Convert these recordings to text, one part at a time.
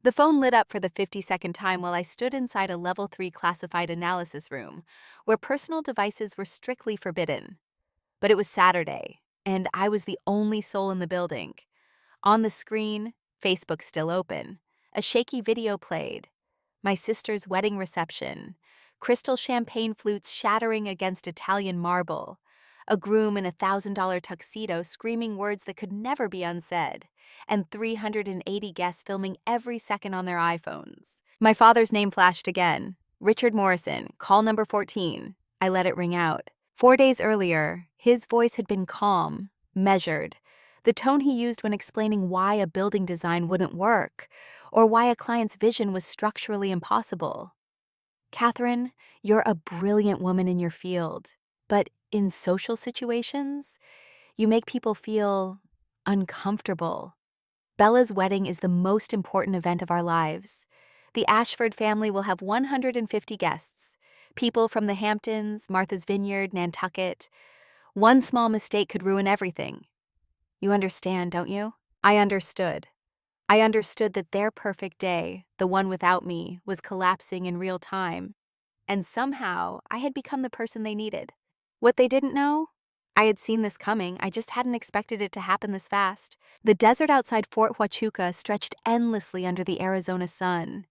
The phone lit up for the 52nd time while I stood inside a Level 3 classified analysis room, where personal devices were strictly forbidden. But it was Saturday, and I was the only soul in the building. On the screen, Facebook still open. A shaky video played. My sister's wedding reception. Crystal champagne flutes shattering against Italian marble. A groom in a $1,000 tuxedo screaming words that could never be unsaid. And 380 guests filming every second on their iPhones. My father's name flashed again. Richard Morrison, call number 14. I let it ring out. 4 days earlier, his voice had been calm, measured. The tone he used when explaining why a building design wouldn't work, or why a client's vision was structurally impossible. Catherine, you're a brilliant woman in your field, but in social situations, you make people feel uncomfortable. Bella's wedding is the most important event of our lives. The Ashford family will have 150 guests, people from the Hamptons, Martha's Vineyard, Nantucket. One small mistake could ruin everything. You understand, don't you? I understood. I understood that their perfect day, the one without me, was collapsing in real time. And somehow, I had become the person they needed. What they didn't know? I had seen this coming, I just hadn't expected it to happen this fast. The desert outside Fort Huachuca stretched endlessly under the Arizona sun,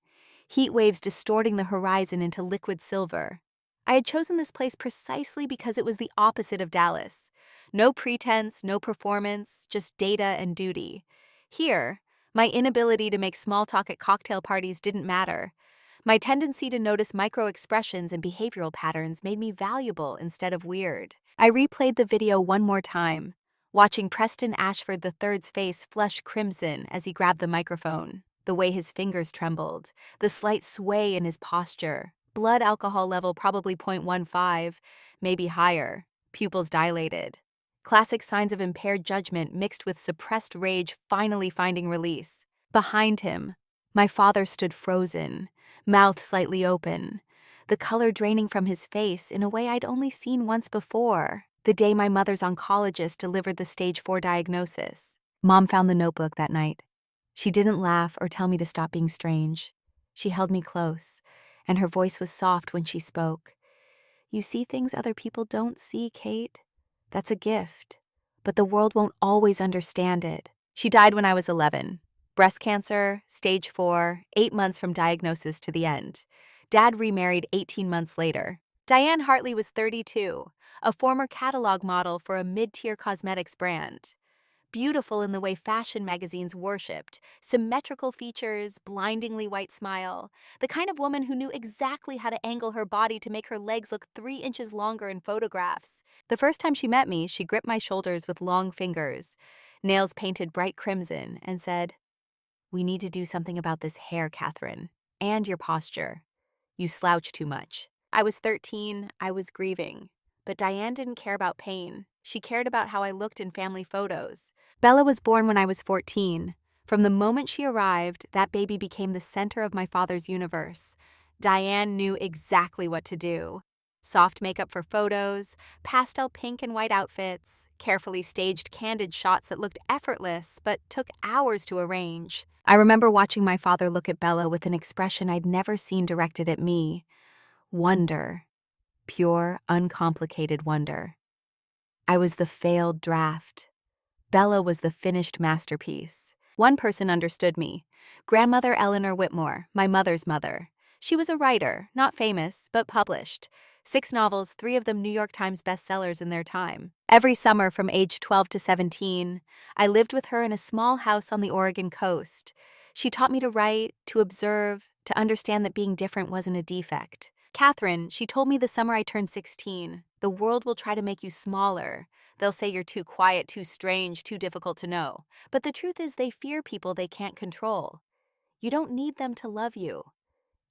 heat waves distorting the horizon into liquid silver. I had chosen this place precisely because it was the opposite of Dallas. No pretense, no performance, just data and duty. Here, my inability to make small talk at cocktail parties didn't matter. My tendency to notice micro-expressions and behavioral patterns made me valuable instead of weird. I replayed the video one more time, watching Preston Ashford III's face flush crimson as he grabbed the microphone, the way his fingers trembled, the slight sway in his posture. Blood alcohol level probably 0.15, maybe higher, pupils dilated. Classic signs of impaired judgment mixed with suppressed rage finally finding release. Behind him, my father stood frozen, mouth slightly open, the color draining from his face in a way I'd only seen once before, the day my mother's oncologist delivered the stage 4 diagnosis. Mom found the notebook that night. She didn't laugh or tell me to stop being strange. She held me close, and her voice was soft when she spoke. You see things other people don't see, Kate. That's a gift, but the world won't always understand it. She died when I was 11. Breast cancer, stage 4, 8 months from diagnosis to the end. Dad remarried 18 months later. Diane Hartley was 32, a former catalog model for a mid-tier cosmetics brand. Beautiful in the way fashion magazines worshipped, symmetrical features, blindingly white smile, the kind of woman who knew exactly how to angle her body to make her legs look 3 inches longer in photographs. The first time she met me, she gripped my shoulders with long fingers, nails painted bright crimson, and said, "We need to do something about this hair, Catherine, and your posture. You slouch too much." I was 13, I was grieving. But Diane didn't care about pain. She cared about how I looked in family photos. Bella was born when I was 14. From the moment she arrived, that baby became the center of my father's universe. Diane knew exactly what to do. Soft makeup for photos, pastel pink and white outfits, carefully staged candid shots that looked effortless but took hours to arrange. I remember watching my father look at Bella with an expression I'd never seen directed at me. Wonder. Pure, uncomplicated wonder. I was the failed draft. Bella was the finished masterpiece. One person understood me. Grandmother Eleanor Whitmore, my mother's mother. She was a writer, not famous, but published. 6 novels, 3 of them New York Times bestsellers in their time. Every summer from age 12 to 17, I lived with her in a small house on the Oregon coast. She taught me to write, to observe, to understand that being different wasn't a defect. Catherine, she told me the summer I turned 16, the world will try to make you smaller. They'll say you're too quiet, too strange, too difficult to know. But the truth is they fear people they can't control. You don't need them to love you.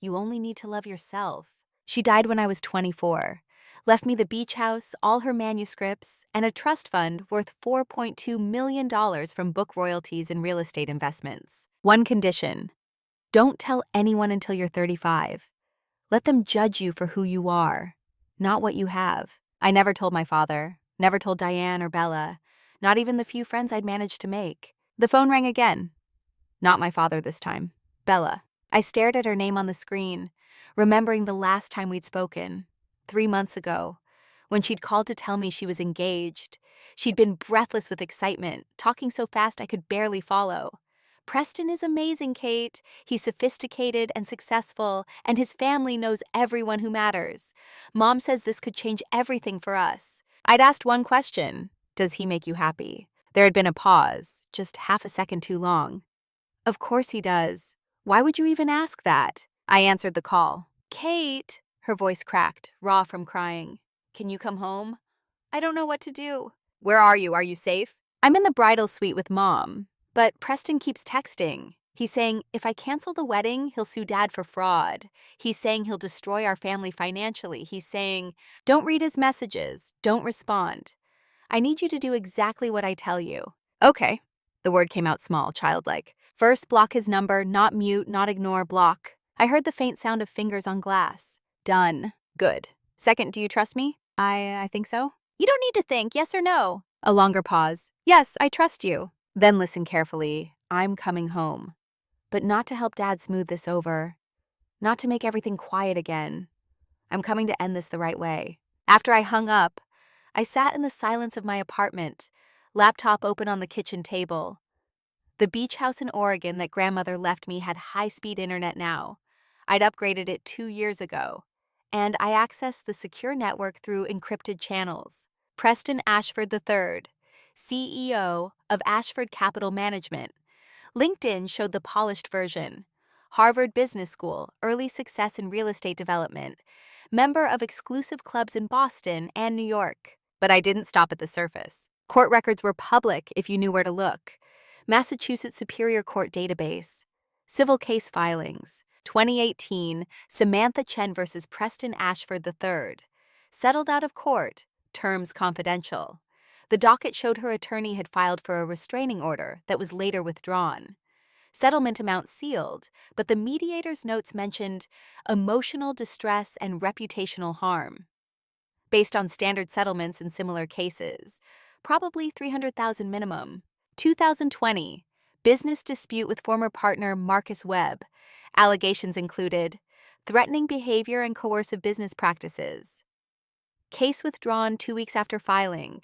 You only need to love yourself. She died when I was 24, left me the beach house, all her manuscripts, and a trust fund worth $4.2 million from book royalties and real estate investments. One condition: don't tell anyone until you're 35. Let them judge you for who you are, not what you have. I never told my father, never told Diane or Bella, not even the few friends I'd managed to make. The phone rang again. Not my father this time. Bella. I stared at her name on the screen, remembering the last time we'd spoken, 3 months ago, when she'd called to tell me she was engaged. She'd been breathless with excitement, talking so fast I could barely follow. Preston is amazing, Kate. He's sophisticated and successful, and his family knows everyone who matters. Mom says this could change everything for us. I'd asked one question. Does he make you happy? There had been a pause, just half a second too long. Of course he does. Why would you even ask that? I answered the call. Kate, her voice cracked, raw from crying. Can you come home? I don't know what to do. Where are you? Are you safe? I'm in the bridal suite with Mom, but Preston keeps texting. He's saying if I cancel the wedding, he'll sue Dad for fraud. He's saying he'll destroy our family financially. He's saying, don't read his messages. Don't respond. I need you to do exactly what I tell you. Okay. The word came out small, childlike. First, block his number, not mute, not ignore, block. I heard the faint sound of fingers on glass. Done. Good. Second, do you trust me? I think so. You don't need to think, yes or no. A longer pause. Yes, I trust you. Then listen carefully. I'm coming home. But not to help Dad smooth this over. Not to make everything quiet again. I'm coming to end this the right way. After I hung up, I sat in the silence of my apartment, laptop open on the kitchen table. The beach house in Oregon that grandmother left me had high-speed internet now. I'd upgraded it 2 years ago, and I accessed the secure network through encrypted channels. Preston Ashford III, CEO of Ashford Capital Management. LinkedIn showed the polished version. Harvard Business School, early success in real estate development. Member of exclusive clubs in Boston and New York. But I didn't stop at the surface. Court records were public if you knew where to look. Massachusetts Superior Court database. Civil case filings. 2018, Samantha Chen versus Preston Ashford III. Settled out of court. Terms confidential. The docket showed her attorney had filed for a restraining order that was later withdrawn. Settlement amount sealed, but the mediator's notes mentioned emotional distress and reputational harm. Based on standard settlements in similar cases, probably $300,000 minimum. 2020, business dispute with former partner Marcus Webb. Allegations included threatening behavior and coercive business practices. Case withdrawn 2 weeks after filing.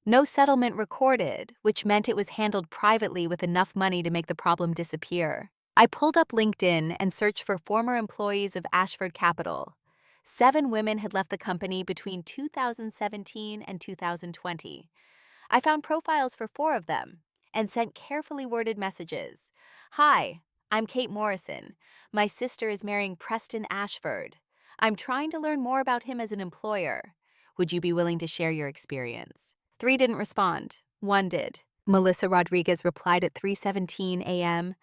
No settlement recorded, which meant it was handled privately with enough money to make the problem disappear. I pulled up LinkedIn and searched for former employees of Ashford Capital. 7 women had left the company between 2017 and 2020. I found profiles for 4 of them and sent carefully worded messages. Hi, I'm Kate Morrison. My sister is marrying Preston Ashford. I'm trying to learn more about him as an employer. Would you be willing to share your experience? 3 didn't respond. 1 did. Melissa Rodriguez replied at 3:17 a.m.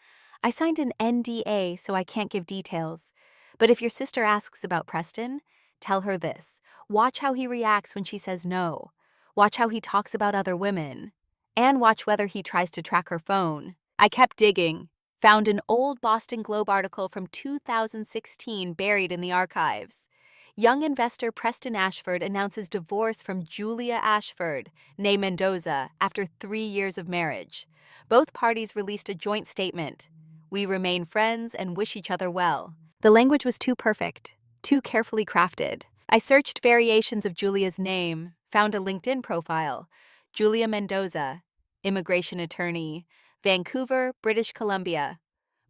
I signed an NDA, so I can't give details. But if your sister asks about Preston, tell her this. Watch how he reacts when she says no. Watch how he talks about other women. And watch whether he tries to track her phone. I kept digging. Found an old Boston Globe article from 2016 buried in the archives. Young investor Preston Ashford announces divorce from Julia Ashford, née Mendoza, after 3 years of marriage. Both parties released a joint statement. We remain friends and wish each other well. The language was too perfect, too carefully crafted. I searched variations of Julia's name, found a LinkedIn profile. Julia Mendoza, immigration attorney, Vancouver, British Columbia.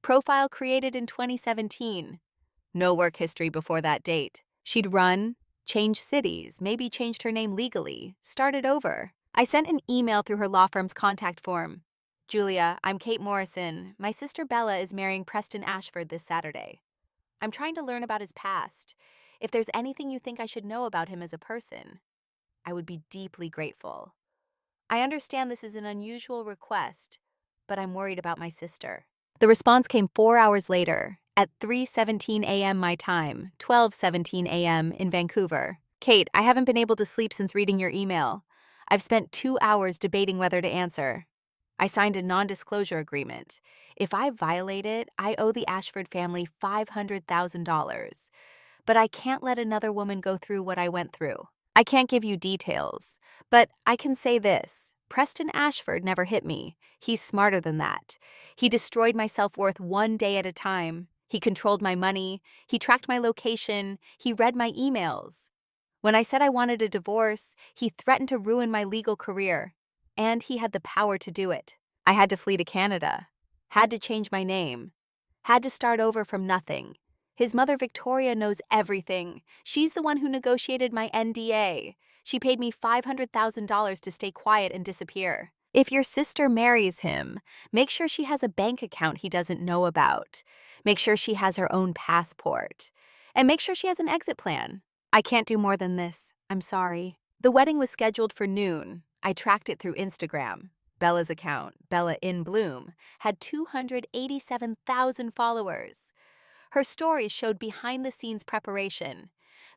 Profile created in 2017. No work history before that date. She'd run, changed cities, maybe changed her name legally, started over. I sent an email through her law firm's contact form. Julia, I'm Kate Morrison. My sister Bella is marrying Preston Ashford this Saturday. I'm trying to learn about his past. If there's anything you think I should know about him as a person, I would be deeply grateful. I understand this is an unusual request, but I'm worried about my sister. The response came 4 hours later, at 3:17 a.m. my time, 12:17 a.m. in Vancouver. Kate, I haven't been able to sleep since reading your email. I've spent 2 hours debating whether to answer. I signed a non-disclosure agreement. If I violate it, I owe the Ashford family $500,000. But I can't let another woman go through what I went through. I can't give you details, but I can say this. Preston Ashford never hit me. He's smarter than that. He destroyed my self-worth one day at a time. He controlled my money. He tracked my location. He read my emails. When I said I wanted a divorce, he threatened to ruin my legal career. And he had the power to do it. I had to flee to Canada. Had to change my name. Had to start over from nothing. His mother Victoria knows everything. She's the one who negotiated my NDA. She paid me $500,000 to stay quiet and disappear. If your sister marries him, make sure she has a bank account he doesn't know about. Make sure she has her own passport. And make sure she has an exit plan. I can't do more than this. I'm sorry. The wedding was scheduled for noon. I tracked it through Instagram. Bella's account, Bella in Bloom, had 287,000 followers. Her stories showed behind-the-scenes preparation.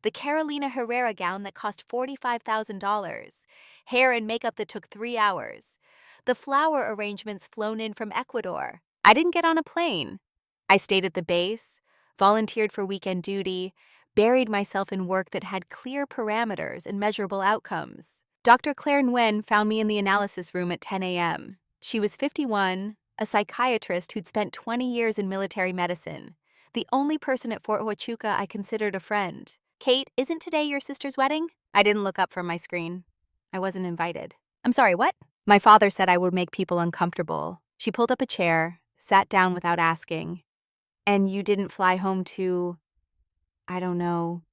The Carolina Herrera gown that cost $45,000. Hair and makeup that took 3 hours. The flower arrangements flown in from Ecuador. I didn't get on a plane. I stayed at the base, volunteered for weekend duty, buried myself in work that had clear parameters and measurable outcomes. Dr. Claire Nguyen found me in the analysis room at 10 a.m. She was 51, a psychiatrist who'd spent 20 years in military medicine. The only person at Fort Huachuca I considered a friend. Kate, isn't today your sister's wedding? I didn't look up from my screen. I wasn't invited. I'm sorry, what? My father said I would make people uncomfortable. She pulled up a chair, sat down without asking. And you didn't fly home to, I don't know,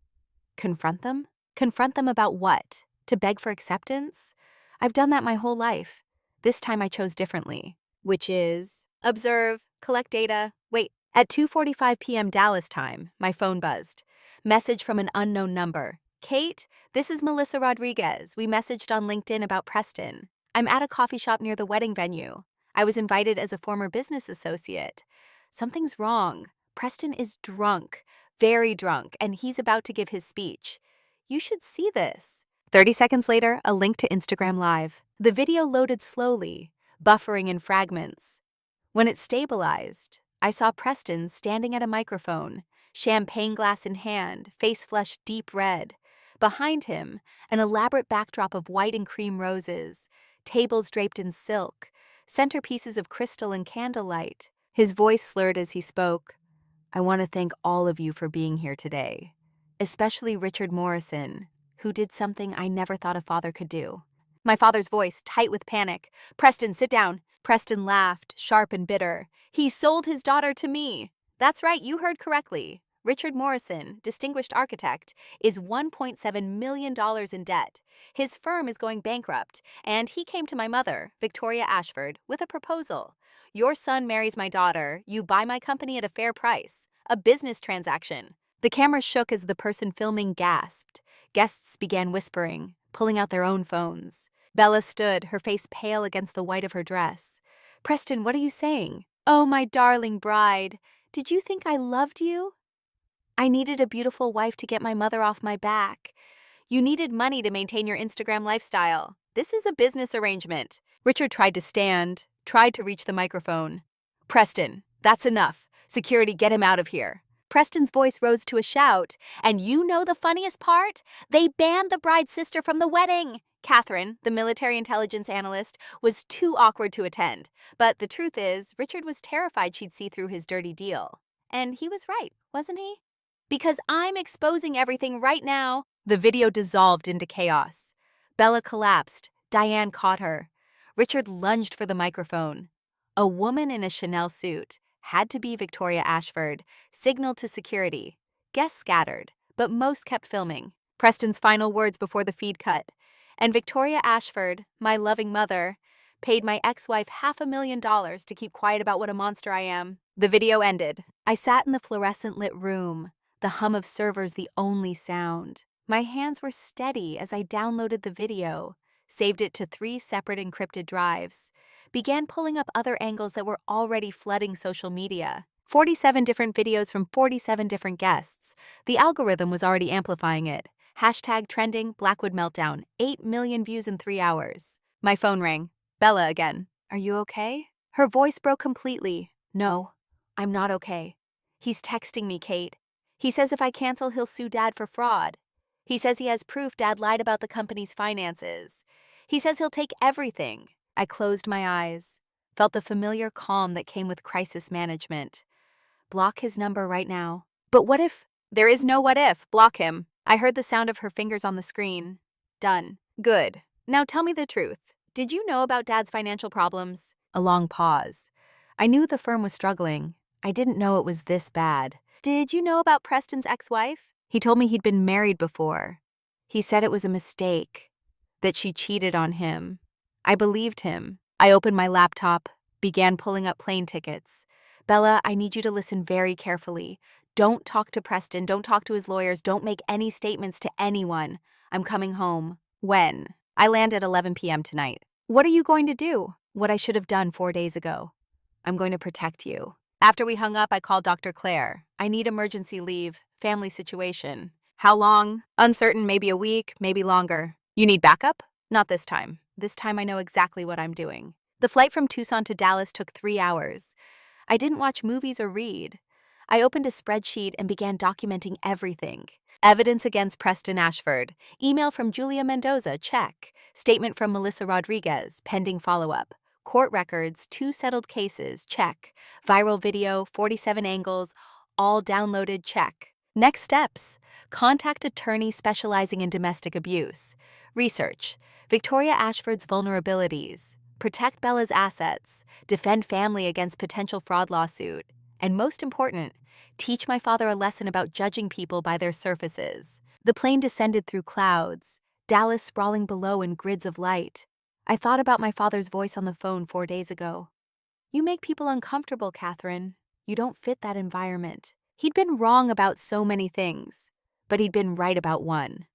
confront them? Confront them about what? To beg for acceptance? I've done that my whole life. This time I chose differently, which is observe, collect data, wait. At 2:45 p.m. Dallas time, my phone buzzed. Message from an unknown number. Kate, this is Melissa Rodriguez. We messaged on LinkedIn about Preston. I'm at a coffee shop near the wedding venue. I was invited as a former business associate. Something's wrong. Preston is drunk, very drunk, and he's about to give his speech. You should see this. 30 seconds later, a link to Instagram Live. The video loaded slowly, buffering in fragments. When it stabilized, I saw Preston standing at a microphone, champagne glass in hand, face flushed deep red. Behind him, an elaborate backdrop of white and cream roses, tables draped in silk, centerpieces of crystal and candlelight. His voice slurred as he spoke. I want to thank all of you for being here today, especially Richard Morrison, who did something I never thought a father could do. My father's voice, tight with panic. Preston, sit down. Preston laughed, sharp and bitter. He sold his daughter to me. That's right, you heard correctly. Richard Morrison, distinguished architect, is $1.7 million in debt. His firm is going bankrupt, and he came to my mother, Victoria Ashford, with a proposal. Your son marries my daughter, you buy my company at a fair price. A business transaction. The camera shook as the person filming gasped. Guests began whispering, pulling out their own phones. Bella stood, her face pale against the white of her dress. Preston, what are you saying? Oh, my darling bride, did you think I loved you? I needed a beautiful wife to get my mother off my back. You needed money to maintain your Instagram lifestyle. This is a business arrangement. Richard tried to stand, tried to reach the microphone. Preston, that's enough. Security, get him out of here. Preston's voice rose to a shout. And you know the funniest part? They banned the bride's sister from the wedding. Catherine, the military intelligence analyst, was too awkward to attend. But the truth is, Richard was terrified she'd see through his dirty deal. And he was right, wasn't he? Because I'm exposing everything right now. The video dissolved into chaos. Bella collapsed. Diane caught her. Richard lunged for the microphone. A woman in a Chanel suit, had to be Victoria Ashford, signaled to security. Guests scattered, but most kept filming. Preston's final words before the feed cut. And Victoria Ashford, my loving mother, paid my ex-wife $500,000 to keep quiet about what a monster I am. The video ended. I sat in the fluorescent-lit room, the hum of servers the only sound. My hands were steady as I downloaded the video, saved it to 3 separate encrypted drives, began pulling up other angles that were already flooding social media. 47 different videos from 47 different guests. The algorithm was already amplifying it. Hashtag trending Blackwood meltdown, 8 million views in 3 hours. My phone rang. Bella again. Are you okay? Her voice broke completely. No, I'm not okay. He's texting me, Kate. He says if I cancel, he'll sue Dad for fraud. He says he has proof Dad lied about the company's finances. He says he'll take everything. I closed my eyes, felt the familiar calm that came with crisis management. Block his number right now. But what if? There is no what if. Block him. I heard the sound of her fingers on the screen. Done. Good. Now tell me the truth. Did you know about Dad's financial problems? A long pause. I knew the firm was struggling. I didn't know it was this bad. Did you know about Preston's ex-wife? He told me he'd been married before. He said it was a mistake, that she cheated on him. I believed him. I opened my laptop, began pulling up plane tickets. Bella, I need you to listen very carefully. Don't talk to Preston, don't talk to his lawyers, don't make any statements to anyone. I'm coming home. When? I land at 11 p.m. tonight. What are you going to do? What I should have done 4 days ago. I'm going to protect you. After we hung up, I called Dr. Claire. I need emergency leave, family situation. How long? Uncertain, maybe a week, maybe longer. You need backup? Not this time. This time I know exactly what I'm doing. The flight from Tucson to Dallas took 3 hours. I didn't watch movies or read. I opened a spreadsheet and began documenting everything. Evidence against Preston Ashford. Email from Julia Mendoza, check. Statement from Melissa Rodriguez, pending follow-up. Court records, 2 settled cases, check. Viral video, 47 angles, all downloaded, check. Next steps. Contact attorney specializing in domestic abuse. Research. Victoria Ashford's vulnerabilities. Protect Bella's assets. Defend family against potential fraud lawsuit. And most important, teach my father a lesson about judging people by their surfaces. The plane descended through clouds, Dallas sprawling below in grids of light. I thought about my father's voice on the phone 4 days ago. You make people uncomfortable, Catherine. You don't fit that environment. He'd been wrong about so many things, but he'd been right about one.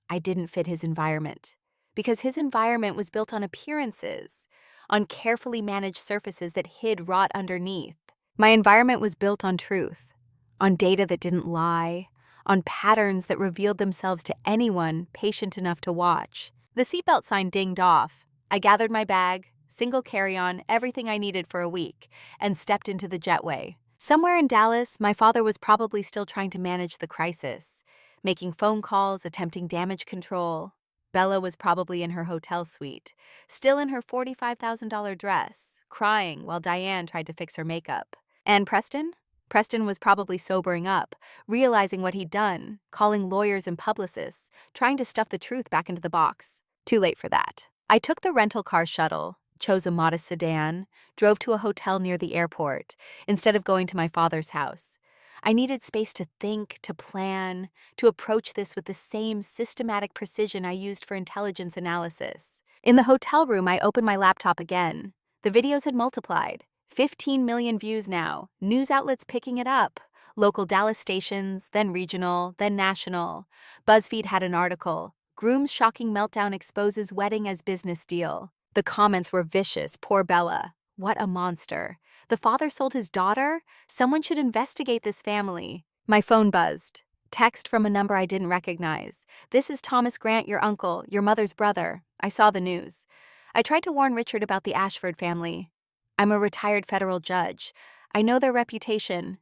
I didn't fit his environment, because his environment was built on appearances, on carefully managed surfaces that hid rot underneath. My environment was built on truth, on data that didn't lie, on patterns that revealed themselves to anyone patient enough to watch. The seatbelt sign dinged off. I gathered my bag, single carry-on, everything I needed for a week, and stepped into the jetway. Somewhere in Dallas, my father was probably still trying to manage the crisis, making phone calls, attempting damage control. Bella was probably in her hotel suite, still in her $45,000 dress, crying while Diane tried to fix her makeup. And Preston? Preston was probably sobering up, realizing what he'd done, calling lawyers and publicists, trying to stuff the truth back into the box. Too late for that. I took the rental car shuttle, chose a modest sedan, drove to a hotel near the airport, instead of going to my father's house. I needed space to think, to plan, to approach this with the same systematic precision I used for intelligence analysis. In the hotel room, I opened my laptop again. The videos had multiplied. 15 million views now, news outlets picking it up. Local Dallas stations, then regional, then national. BuzzFeed had an article, Groom's shocking meltdown exposes wedding as business deal. The comments were vicious, poor Bella. What a monster. The father sold his daughter? Someone should investigate this family. My phone buzzed. Text from a number I didn't recognize. This is Thomas Grant, your uncle, your mother's brother. I saw the news. I tried to warn Richard about the Ashford family. I'm a retired federal judge. I know their reputation.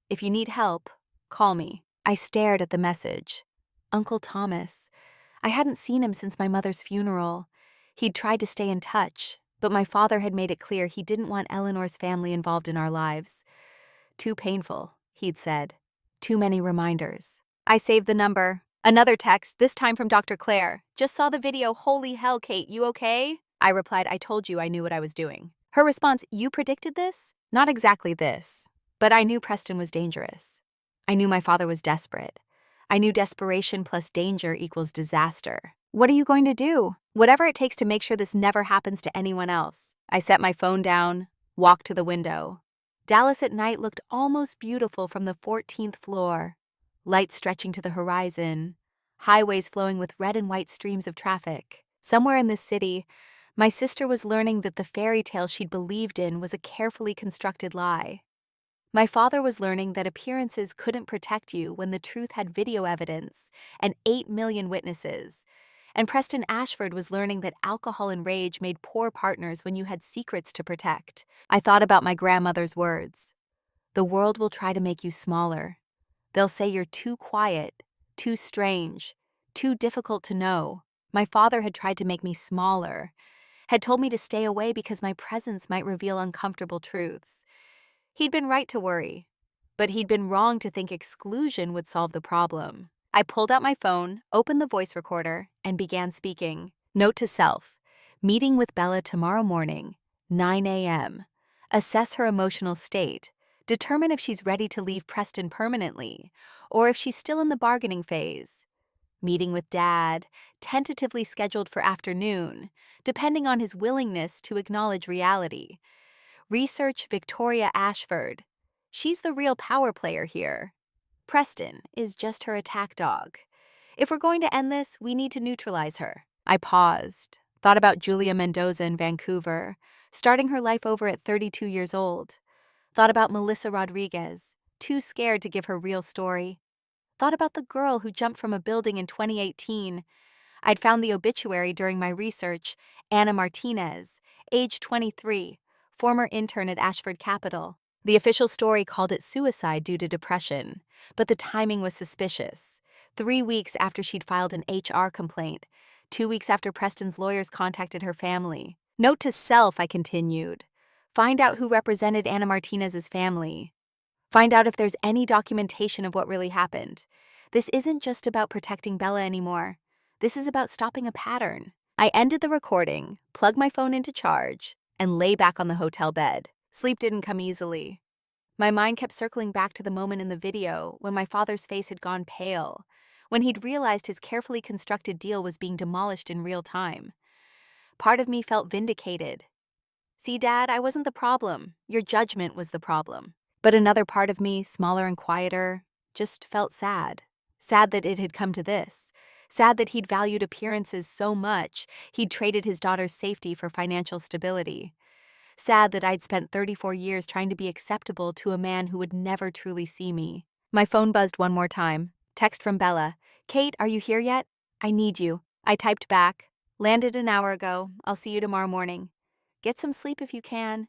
If you need help, call me. I stared at the message. Uncle Thomas. I hadn't seen him since my mother's funeral. He'd tried to stay in touch, but my father had made it clear he didn't want Eleanor's family involved in our lives. Too painful, he'd said. Too many reminders. I saved the number. Another text, this time from Dr. Claire. Just saw the video. Holy hell, Kate, you okay? I replied, I told you I knew what I was doing. Her response, you predicted this? Not exactly this, but I knew Preston was dangerous. I knew my father was desperate. I knew desperation plus danger equals disaster. What are you going to do? Whatever it takes to make sure this never happens to anyone else. I set my phone down, walked to the window. Dallas at night looked almost beautiful from the 14th floor. Lights stretching to the horizon, highways flowing with red and white streams of traffic. Somewhere in this city, my sister was learning that the fairy tale she'd believed in was a carefully constructed lie. My father was learning that appearances couldn't protect you when the truth had video evidence and 8 million witnesses. And Preston Ashford was learning that alcohol and rage made poor partners when you had secrets to protect. I thought about my grandmother's words. The world will try to make you smaller. They'll say you're too quiet, too strange, too difficult to know. My father had tried to make me smaller, had told me to stay away because my presence might reveal uncomfortable truths. He'd been right to worry, but he'd been wrong to think exclusion would solve the problem. I pulled out my phone, opened the voice recorder, and began speaking. Note to self: meeting with Bella tomorrow morning, 9 a.m. Assess her emotional state. Determine if she's ready to leave Preston permanently, or if she's still in the bargaining phase. Meeting with Dad, tentatively scheduled for afternoon, depending on his willingness to acknowledge reality. Research Victoria Ashford. She's the real power player here. Preston is just her attack dog. If we're going to end this, we need to neutralize her. I paused, thought about Julia Mendoza in Vancouver, starting her life over at 32 years old. Thought about Melissa Rodriguez, too scared to give her real story. Thought about the girl who jumped from a building in 2018. I'd found the obituary during my research: Anna Martinez, age 23, former intern at Ashford Capital. The official story called it suicide due to depression, but the timing was suspicious. 3 weeks after she'd filed an HR complaint, 2 weeks after Preston's lawyers contacted her family. Note to self, I continued. Find out who represented Anna Martinez's family. Find out if there's any documentation of what really happened. This isn't just about protecting Bella anymore. This is about stopping a pattern. I ended the recording, plugged my phone into charge, and lay back on the hotel bed. Sleep didn't come easily. My mind kept circling back to the moment in the video when my father's face had gone pale, when he'd realized his carefully constructed deal was being demolished in real time. Part of me felt vindicated. See, Dad, I wasn't the problem. Your judgment was the problem. But another part of me, smaller and quieter, just felt sad. Sad that it had come to this. Sad that he'd valued appearances so much, he'd traded his daughter's safety for financial stability. Sad that I'd spent 34 years trying to be acceptable to a man who would never truly see me. My phone buzzed one more time. Text from Bella. Kate, are you here yet? I need you. I typed back. Landed an hour ago. I'll see you tomorrow morning. Get some sleep if you can.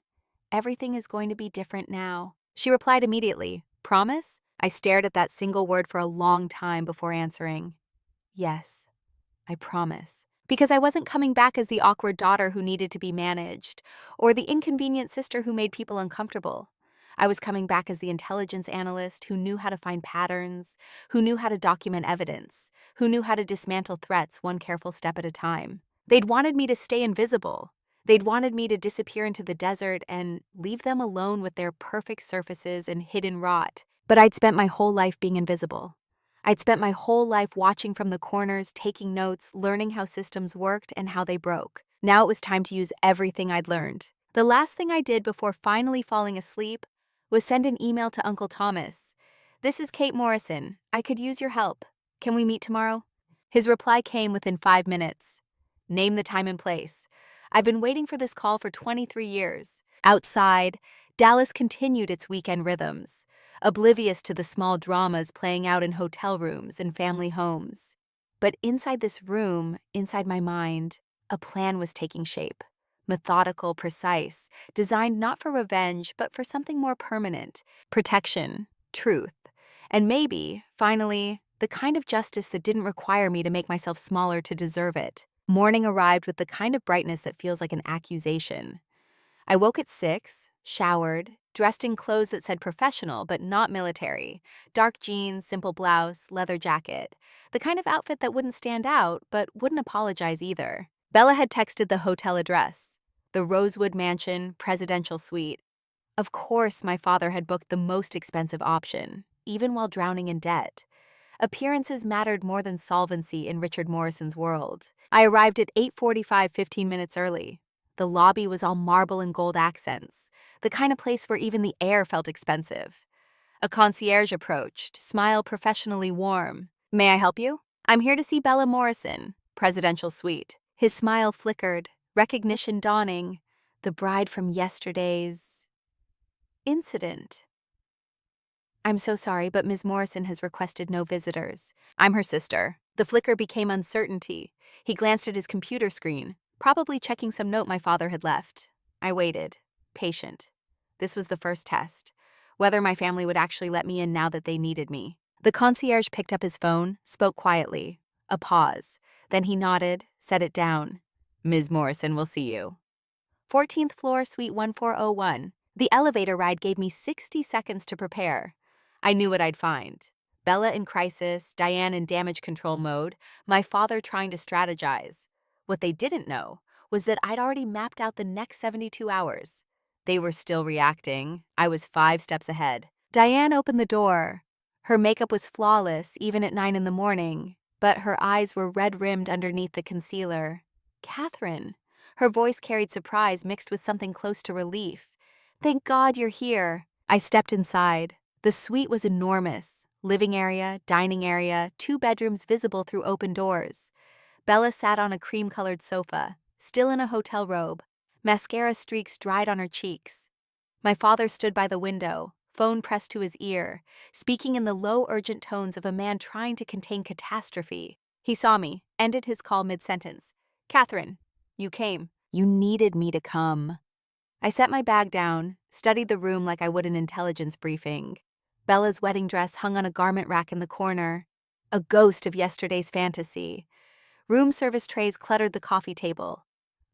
Everything is going to be different now. She replied immediately. Promise? I stared at that single word for a long time before answering. Yes, I promise. Because I wasn't coming back as the awkward daughter who needed to be managed, or the inconvenient sister who made people uncomfortable. I was coming back as the intelligence analyst who knew how to find patterns, who knew how to document evidence, who knew how to dismantle threats one careful step at a time. They'd wanted me to stay invisible. They'd wanted me to disappear into the desert and leave them alone with their perfect surfaces and hidden rot. But I'd spent my whole life being invisible. I'd spent my whole life watching from the corners, taking notes, learning how systems worked and how they broke. Now it was time to use everything I'd learned. The last thing I did before finally falling asleep was send an email to Uncle Thomas. This is Kate Morrison. I could use your help. Can we meet tomorrow? His reply came within 5 minutes. Name the time and place. I've been waiting for this call for 23 years. Outside, Dallas continued its weekend rhythms, oblivious to the small dramas playing out in hotel rooms and family homes. But inside this room, inside my mind, a plan was taking shape. Methodical, precise, designed not for revenge, but for something more permanent: protection, truth, and maybe, finally, the kind of justice that didn't require me to make myself smaller to deserve it. Morning arrived with the kind of brightness that feels like an accusation. I woke at 6, showered, dressed in clothes that said professional but not military. Dark jeans, simple blouse, leather jacket. The kind of outfit that wouldn't stand out but wouldn't apologize either. Bella had texted the hotel address. The Rosewood Mansion, presidential suite. Of course, my father had booked the most expensive option, even while drowning in debt. Appearances mattered more than solvency in Richard Morrison's world. I arrived at 8:45, 15 minutes early. The lobby was all marble and gold accents, the kind of place where even the air felt expensive. A concierge approached, smile professionally warm. May I help you? I'm here to see Bella Morrison, presidential suite. His smile flickered, recognition dawning. The bride from yesterday's incident. I'm so sorry, but Ms. Morrison has requested no visitors. I'm her sister. The flicker became uncertainty. He glanced at his computer screen, probably checking some note my father had left. I waited, patient. This was the first test, whether my family would actually let me in now that they needed me. The concierge picked up his phone, spoke quietly. A pause. Then he nodded, set it down. Ms. Morrison will see you. 14th floor, suite 1401. The elevator ride gave me 60 seconds to prepare. I knew what I'd find. Bella in crisis, Diane in damage control mode, my father trying to strategize. What they didn't know was that I'd already mapped out the next 72 hours. They were still reacting. I was 5 steps ahead. Diane opened the door. Her makeup was flawless, even at 9 in the morning, but her eyes were red-rimmed underneath the concealer. Catherine. Her voice carried surprise mixed with something close to relief. Thank God you're here. I stepped inside. The suite was enormous. Living area, dining area, 2 bedrooms visible through open doors. Bella sat on a cream-colored sofa, still in a hotel robe. Mascara streaks dried on her cheeks. My father stood by the window, phone pressed to his ear, speaking in the low, urgent tones of a man trying to contain catastrophe. He saw me, ended his call mid-sentence. Catherine, you came. You needed me to come. I set my bag down, studied the room like I would an intelligence briefing. Bella's wedding dress hung on a garment rack in the corner, a ghost of yesterday's fantasy. Room service trays cluttered the coffee table.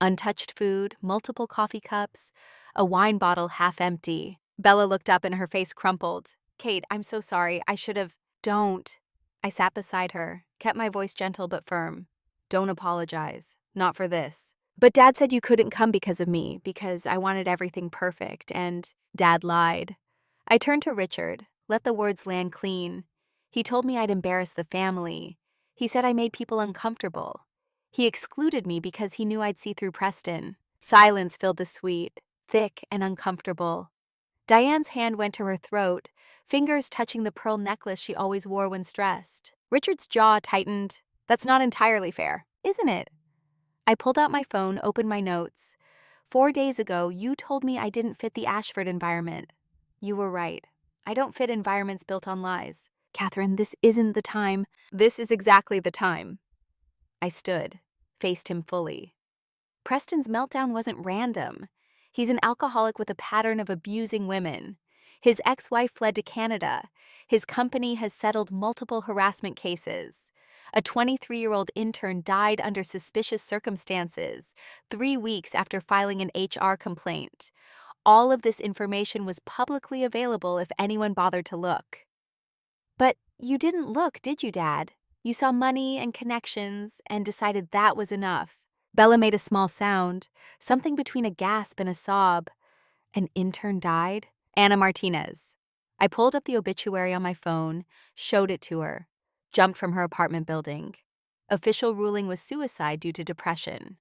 Untouched food, multiple coffee cups, a wine bottle half empty. Bella looked up and her face crumpled. Kate, I'm so sorry. I should have. Don't. I sat beside her, kept my voice gentle but firm. Don't apologize. Not for this. But Dad said you couldn't come because of me, because I wanted everything perfect, and Dad lied. I turned to Richard, let the words land clean. He told me I'd embarrass the family. He said I made people uncomfortable. He excluded me because he knew I'd see through Preston. Silence filled the suite, thick and uncomfortable. Diane's hand went to her throat, fingers touching the pearl necklace she always wore when stressed. Richard's jaw tightened. That's not entirely fair, isn't it? I pulled out my phone, opened my notes. 4 days ago, you told me I didn't fit the Ashford environment. You were right. I don't fit environments built on lies. Catherine, this isn't the time. This is exactly the time. I stood, faced him fully. Preston's meltdown wasn't random. He's an alcoholic with a pattern of abusing women. His ex-wife fled to Canada. His company has settled multiple harassment cases. A 23-year-old intern died under suspicious circumstances, 3 weeks after filing an HR complaint. All of this information was publicly available if anyone bothered to look. But you didn't look, did you, Dad? You saw money and connections and decided that was enough. Bella made a small sound, something between a gasp and a sob. An intern died? Anna Martinez. I pulled up the obituary on my phone, showed it to her, jumped from her apartment building. Official ruling was suicide due to depression.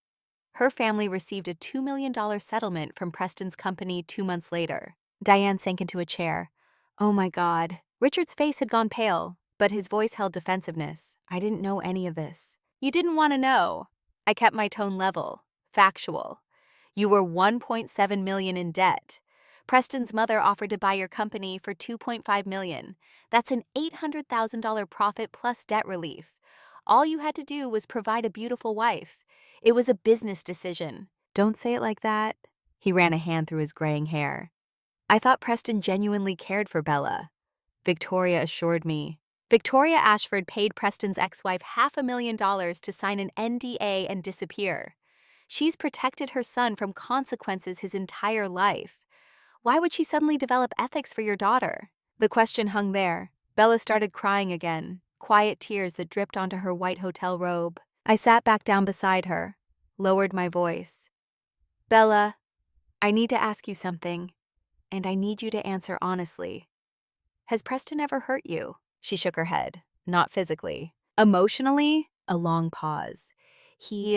Her family received a $2 million settlement from Preston's company 2 months later. Diane sank into a chair. Oh my God. Richard's face had gone pale, but his voice held defensiveness. I didn't know any of this. You didn't want to know. I kept my tone level, factual. You were $1.7 million in debt. Preston's mother offered to buy your company for $2.5 million. That's an $800,000 profit plus debt relief. All you had to do was provide a beautiful wife. It was a business decision. Don't say it like that. He ran a hand through his graying hair. I thought Preston genuinely cared for Bella. Victoria assured me. Victoria Ashford paid Preston's ex-wife $500,000 to sign an NDA and disappear. She's protected her son from consequences his entire life. Why would she suddenly develop ethics for your daughter? The question hung there. Bella started crying again, quiet tears that dripped onto her white hotel robe. I sat back down beside her, lowered my voice. Bella, I need to ask you something, and I need you to answer honestly. Has Preston ever hurt you? She shook her head. Not physically. Emotionally? A long pause. He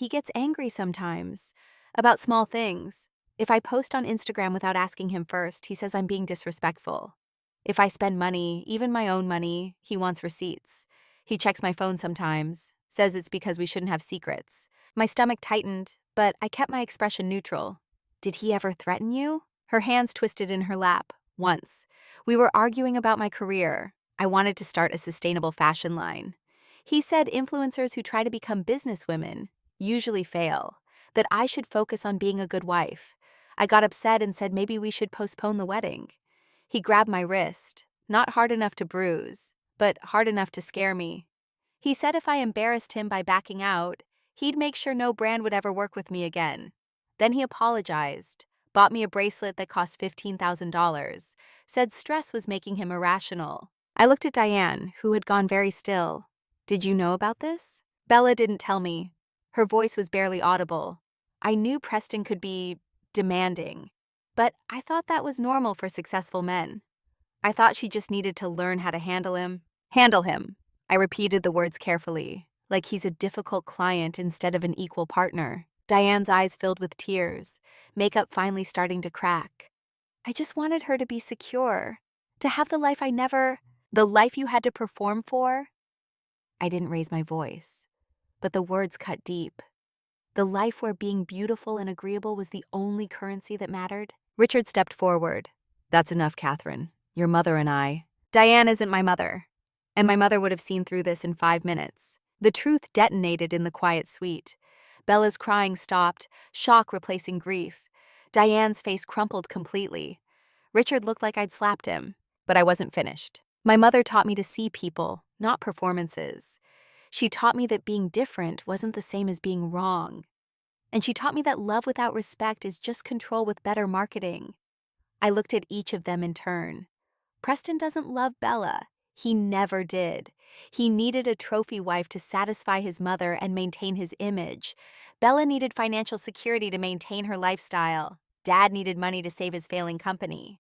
gets angry sometimes. About small things. If I post on Instagram without asking him first, he says I'm being disrespectful. If I spend money, even my own money, he wants receipts. He checks my phone sometimes, says it's because we shouldn't have secrets. My stomach tightened, but I kept my expression neutral. Did he ever threaten you? Her hands twisted in her lap. Once. We were arguing about my career. I wanted to start a sustainable fashion line. He said influencers who try to become businesswomen usually fail, that I should focus on being a good wife. I got upset and said maybe we should postpone the wedding. He grabbed my wrist, not hard enough to bruise, but hard enough to scare me. He said if I embarrassed him by backing out, he'd make sure no brand would ever work with me again. Then he apologized, bought me a bracelet that cost $15,000, said stress was making him irrational. I looked at Diane, who had gone very still. Did you know about this? Bella didn't tell me. Her voice was barely audible. I knew Preston could be demanding, but I thought that was normal for successful men. I thought she just needed to learn how to handle him. Handle him. I repeated the words carefully, like he's a difficult client instead of an equal partner. Diane's eyes filled with tears, makeup finally starting to crack. I just wanted her to be secure, to have the life the life you had to perform for. I didn't raise my voice, but the words cut deep. The life where being beautiful and agreeable was the only currency that mattered. Richard stepped forward. That's enough, Catherine. Your mother and I. Diane isn't my mother, and my mother would have seen through this in 5 minutes. The truth detonated in the quiet suite. Bella's crying stopped, shock replacing grief. Diane's face crumpled completely. Richard looked like I'd slapped him, but I wasn't finished. My mother taught me to see people, not performances. She taught me that being different wasn't the same as being wrong. And she taught me that love without respect is just control with better marketing. I looked at each of them in turn. Preston doesn't love Bella. He never did. He needed a trophy wife to satisfy his mother and maintain his image. Bella needed financial security to maintain her lifestyle. Dad needed money to save his failing company.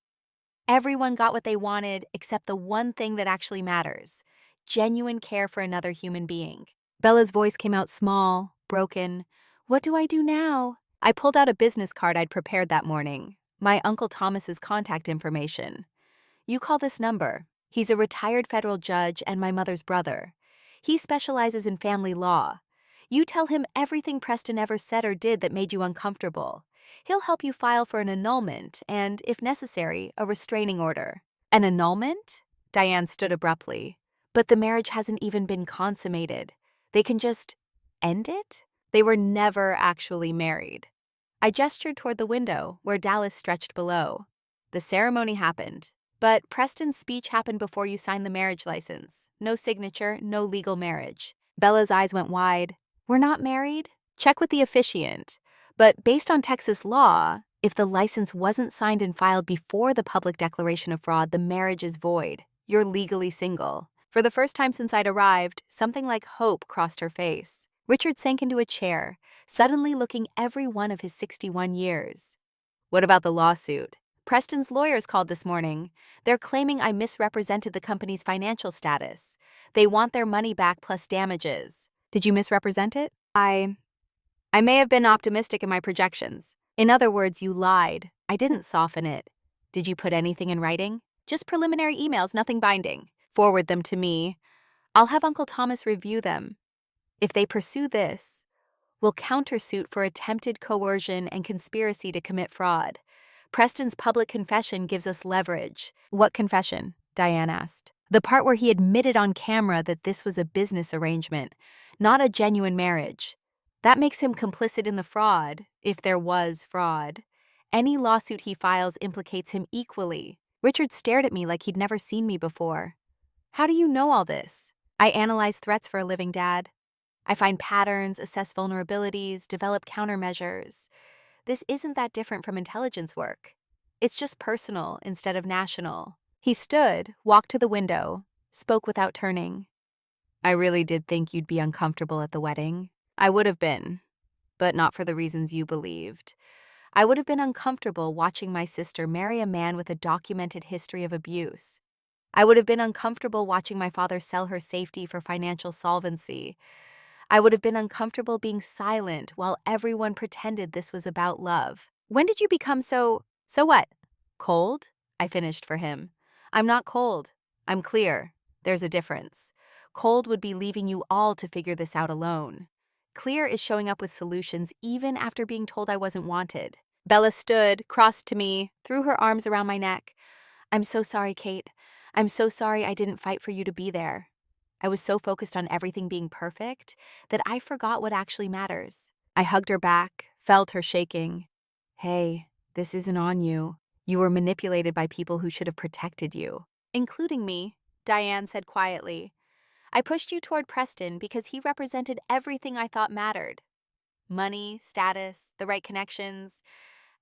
Everyone got what they wanted except the one thing that actually matters: genuine care for another human being. Bella's voice came out small, broken. What do I do now? I pulled out a business card I'd prepared that morning, my Uncle Thomas's contact information. You call this number. He's a retired federal judge and my mother's brother. He specializes in family law. You tell him everything Preston ever said or did that made you uncomfortable. He'll help you file for an annulment and, if necessary, a restraining order. An annulment? Diane stood abruptly. But the marriage hasn't even been consummated. They can just end it? They were never actually married. I gestured toward the window, where Dallas stretched below. The ceremony happened, but Preston's speech happened before you signed the marriage license. No signature, no legal marriage. Bella's eyes went wide. We're not married? Check with the officiant. But based on Texas law, if the license wasn't signed and filed before the public declaration of fraud, the marriage is void. You're legally single. For the first time since I'd arrived, something like hope crossed her face. Richard sank into a chair, suddenly looking every one of his 61 years. What about the lawsuit? Preston's lawyers called this morning. They're claiming I misrepresented the company's financial status. They want their money back plus damages. Did you misrepresent it? I may have been optimistic in my projections. In other words, you lied. I didn't soften it. Did you put anything in writing? Just preliminary emails, nothing binding. Forward them to me. I'll have Uncle Thomas review them. If they pursue this, we'll countersuit for attempted coercion and conspiracy to commit fraud. Preston's public confession gives us leverage. What confession? Diane asked. The part where he admitted on camera that this was a business arrangement, not a genuine marriage. That makes him complicit in the fraud, if there was fraud. Any lawsuit he files implicates him equally. Richard stared at me like he'd never seen me before. How do you know all this? I analyze threats for a living, Dad. I find patterns, assess vulnerabilities, develop countermeasures. This isn't that different from intelligence work. It's just personal instead of national. He stood, walked to the window, spoke without turning. I really did think you'd be uncomfortable at the wedding. I would have been, but not for the reasons you believed. I would have been uncomfortable watching my sister marry a man with a documented history of abuse. I would have been uncomfortable watching my father sell her safety for financial solvency. I would have been uncomfortable being silent while everyone pretended this was about love. When did you become so what? Cold? I finished for him. I'm not cold. I'm clear. There's a difference. Cold would be leaving you all to figure this out alone. Clear is showing up with solutions even after being told I wasn't wanted. Bella stood, crossed to me, threw her arms around my neck. I'm so sorry, Kate. I'm so sorry I didn't fight for you to be there. I was so focused on everything being perfect that I forgot what actually matters. I hugged her back, felt her shaking. Hey, this isn't on you. You were manipulated by people who should have protected you. Including me, Diane said quietly. I pushed you toward Preston because he represented everything I thought mattered. Money, status, the right connections.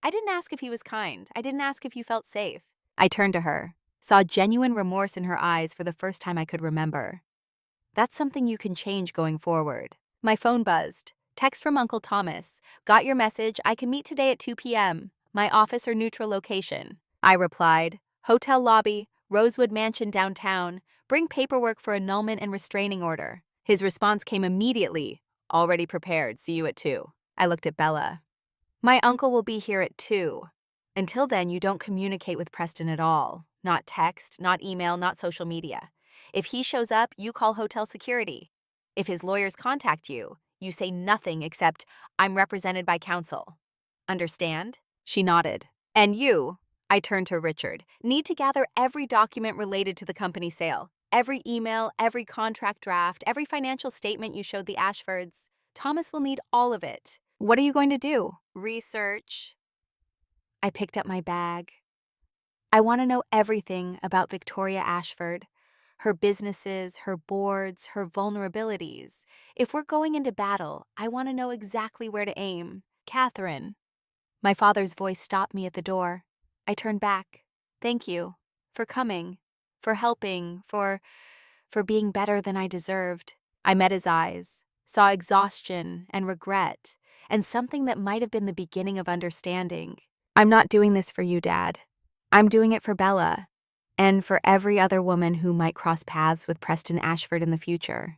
I didn't ask if he was kind. I didn't ask if you felt safe. I turned to her, saw genuine remorse in her eyes for the first time I could remember. That's something you can change going forward. My phone buzzed. Text from Uncle Thomas. Got your message. I can meet today at 2 p.m. My office or neutral location. I replied, hotel lobby, Rosewood Mansion downtown. Bring paperwork for annulment and restraining order. His response came immediately. Already prepared. See you at 2. I looked at Bella. My uncle will be here at 2. Until then, you don't communicate with Preston at all. Not text, not email, not social media. If he shows up, you call hotel security. If his lawyers contact you, you say nothing except, I'm represented by counsel. Understand? She nodded. And you, I turned to Richard, need to gather every document related to the company sale. Every email, every contract draft, every financial statement you showed the Ashfords. Thomas will need all of it. What are you going to do? Research. I picked up my bag. I want to know everything about Victoria Ashford. Her businesses, her boards, her vulnerabilities. If we're going into battle, I want to know exactly where to aim. Catherine. My father's voice stopped me at the door. I turned back. Thank you. For coming. For helping. For being better than I deserved. I met his eyes. Saw exhaustion and regret. And something that might have been the beginning of understanding. I'm not doing this for you, Dad. I'm doing it for Bella. And for every other woman who might cross paths with Preston Ashford in the future.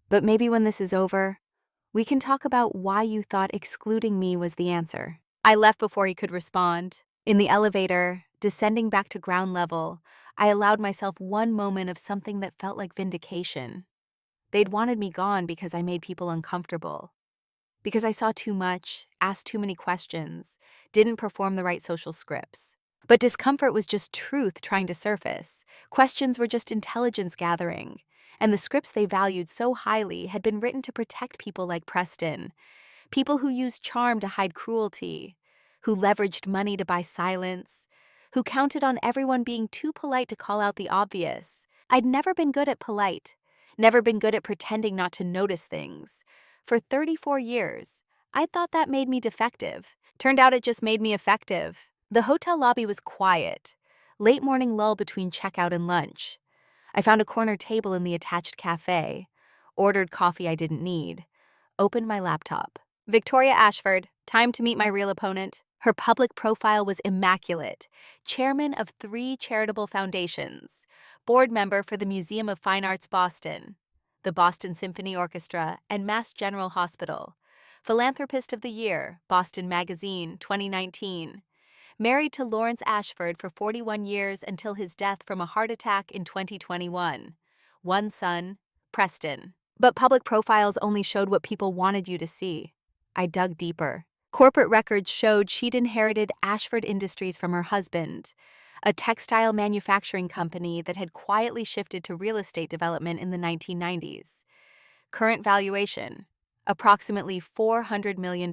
But maybe when this is over, we can talk about why you thought excluding me was the answer. I left before he could respond. In the elevator, descending back to ground level, I allowed myself one moment of something that felt like vindication. They'd wanted me gone because I made people uncomfortable. Because I saw too much, asked too many questions, didn't perform the right social scripts. But discomfort was just truth trying to surface. Questions were just intelligence gathering. And the scripts they valued so highly had been written to protect people like Preston. People who used charm to hide cruelty. Who leveraged money to buy silence. Who counted on everyone being too polite to call out the obvious. I'd never been good at polite. Never been good at pretending not to notice things. For 34 years, I thought that made me defective. Turned out it just made me effective. The hotel lobby was quiet. Late morning lull between checkout and lunch. I found a corner table in the attached cafe. Ordered coffee I didn't need. Opened my laptop. Victoria Ashford, time to meet my real opponent. Her public profile was immaculate. Chairman of 3 charitable foundations. Board member for the Museum of Fine Arts Boston. The Boston Symphony Orchestra, and Mass General Hospital. Philanthropist of the Year, Boston Magazine, 2019. Married to Lawrence Ashford for 41 years until his death from a heart attack in 2021. One son, Preston. But public profiles only showed what people wanted you to see. I dug deeper. Corporate records showed she'd inherited Ashford Industries from her husband, a textile manufacturing company that had quietly shifted to real estate development in the 1990s. Current valuation, approximately $400 million.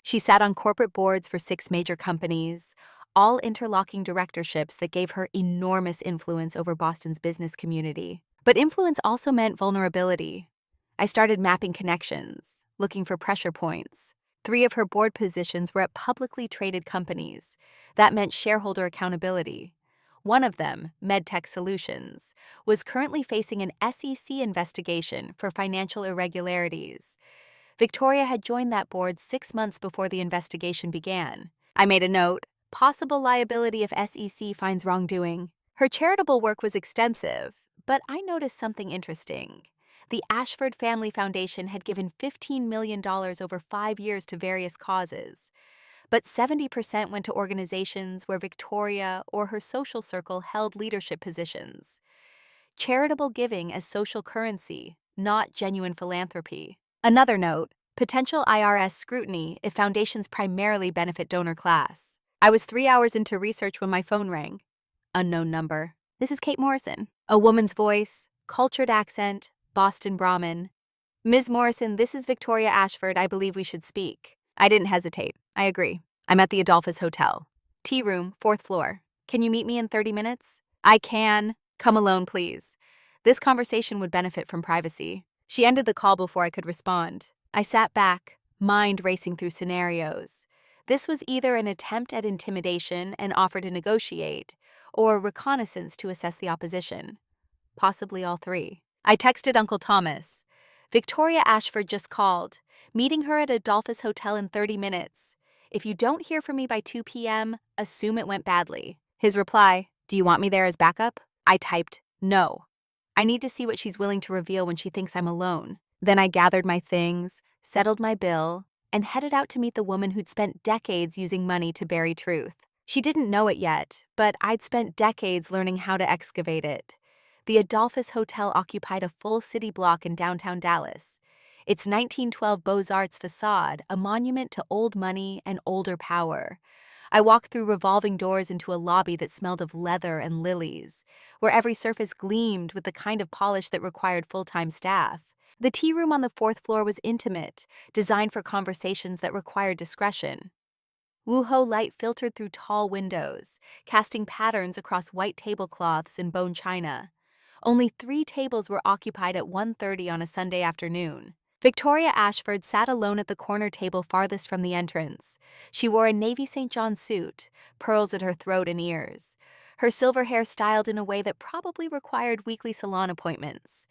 She sat on corporate boards for 6 major companies, all interlocking directorships that gave her enormous influence over Boston's business community. But influence also meant vulnerability. I started mapping connections, looking for pressure points. 3 of her board positions were at publicly traded companies. That meant shareholder accountability. One of them, MedTech Solutions, was currently facing an SEC investigation for financial irregularities. Victoria had joined that board 6 months before the investigation began. I made a note, possible liability if SEC finds wrongdoing. Her charitable work was extensive, but I noticed something interesting. The Ashford Family Foundation had given $15 million over 5 years to various causes, but 70% went to organizations where Victoria or her social circle held leadership positions. Charitable giving as social currency, not genuine philanthropy. Another note, potential IRS scrutiny if foundations primarily benefit donor class. I was 3 hours into research when my phone rang. Unknown number. This is Kate Morrison. A woman's voice, cultured accent, Boston Brahmin. Ms. Morrison, this is Victoria Ashford. I believe we should speak. I didn't hesitate. I agree. I'm at the Adolphus Hotel. Tea room, 4th floor. Can you meet me in 30 minutes? I can. Come alone, please. This conversation would benefit from privacy. She ended the call before I could respond. I sat back, mind racing through scenarios. This was either an attempt at intimidation and offer to negotiate, or reconnaissance to assess the opposition. Possibly all three. I texted Uncle Thomas. Victoria Ashford just called. Meeting her at Adolphus Hotel in 30 minutes. If you don't hear from me by 2 p.m., assume it went badly. His reply, do you want me there as backup? I typed, no. I need to see what she's willing to reveal when she thinks I'm alone. Then I gathered my things, settled my bill, and headed out to meet the woman who'd spent decades using money to bury truth. She didn't know it yet, but I'd spent decades learning how to excavate it. The Adolphus Hotel occupied a full city block in downtown Dallas. Its 1912 Beaux-Arts facade, a monument to old money and older power. I walked through revolving doors into a lobby that smelled of leather and lilies, where every surface gleamed with the kind of polish that required full-time staff. The tea room on the fourth floor was intimate, designed for conversations that required discretion. Wu-ho light filtered through tall windows, casting patterns across white tablecloths and bone china. Only 3 tables were occupied at 1:30 on a Sunday afternoon. Victoria Ashford sat alone at the corner table farthest from the entrance. She wore a navy St. John suit, pearls at her throat and ears. Her silver hair styled in a way that probably required weekly salon appointments.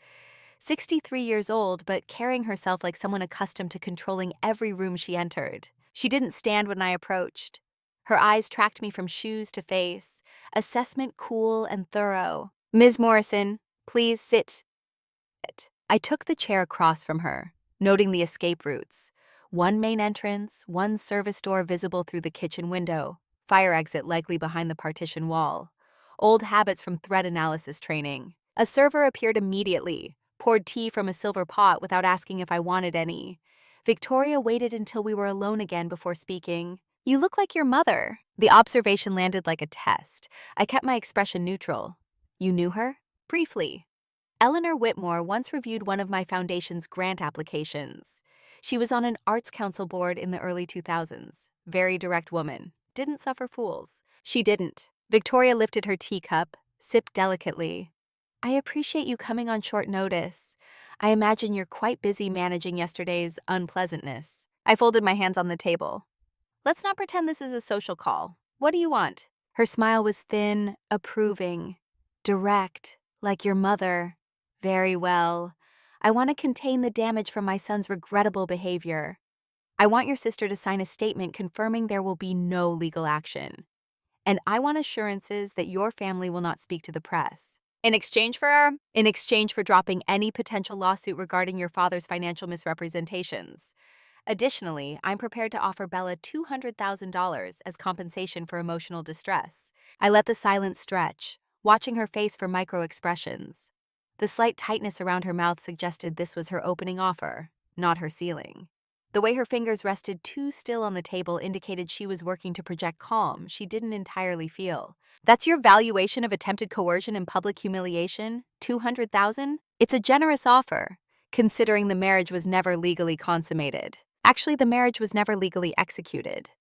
63 years old, but carrying herself like someone accustomed to controlling every room she entered. She didn't stand when I approached. Her eyes tracked me from shoes to face, assessment cool and thorough. Ms. Morrison, please sit. I took the chair across from her, noting the escape routes. 1 main entrance, 1 service door visible through the kitchen window, fire exit likely behind the partition wall. Old habits from threat analysis training. A server appeared immediately, poured tea from a silver pot without asking if I wanted any. Victoria waited until we were alone again before speaking. You look like your mother. The observation landed like a test. I kept my expression neutral. You knew her? Briefly. Eleanor Whitmore once reviewed one of my foundation's grant applications. She was on an arts council board in the early 2000s. Very direct woman. Didn't suffer fools. She didn't. Victoria lifted her teacup, sipped delicately. I appreciate you coming on short notice. I imagine you're quite busy managing yesterday's unpleasantness. I folded my hands on the table. Let's not pretend this is a social call. What do you want? Her smile was thin, approving, direct, like your mother. Very well. I want to contain the damage from my son's regrettable behavior. I want your sister to sign a statement confirming there will be no legal action. And I want assurances that your family will not speak to the press. In exchange for dropping any potential lawsuit regarding your father's financial misrepresentations. Additionally, I'm prepared to offer Bella $200,000 as compensation for emotional distress. I let the silence stretch, watching her face for micro-expressions. The slight tightness around her mouth suggested this was her opening offer, not her ceiling. The way her fingers rested too still on the table indicated she was working to project calm she didn't entirely feel. That's your valuation of attempted coercion and public humiliation? $200,000? It's a generous offer, considering the marriage was never legally consummated. Actually, the marriage was never legally executed.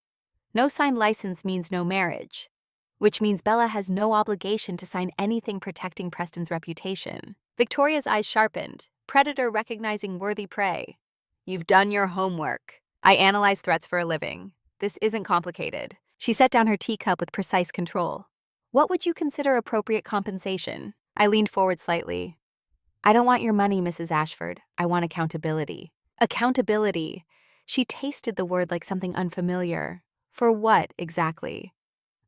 No signed license means no marriage, which means Bella has no obligation to sign anything protecting Preston's reputation. Victoria's eyes sharpened, predator recognizing worthy prey. You've done your homework. I analyze threats for a living. This isn't complicated. She set down her teacup with precise control. What would you consider appropriate compensation? I leaned forward slightly. I don't want your money, Mrs. Ashford. I want accountability. Accountability. She tasted the word like something unfamiliar. For what, exactly?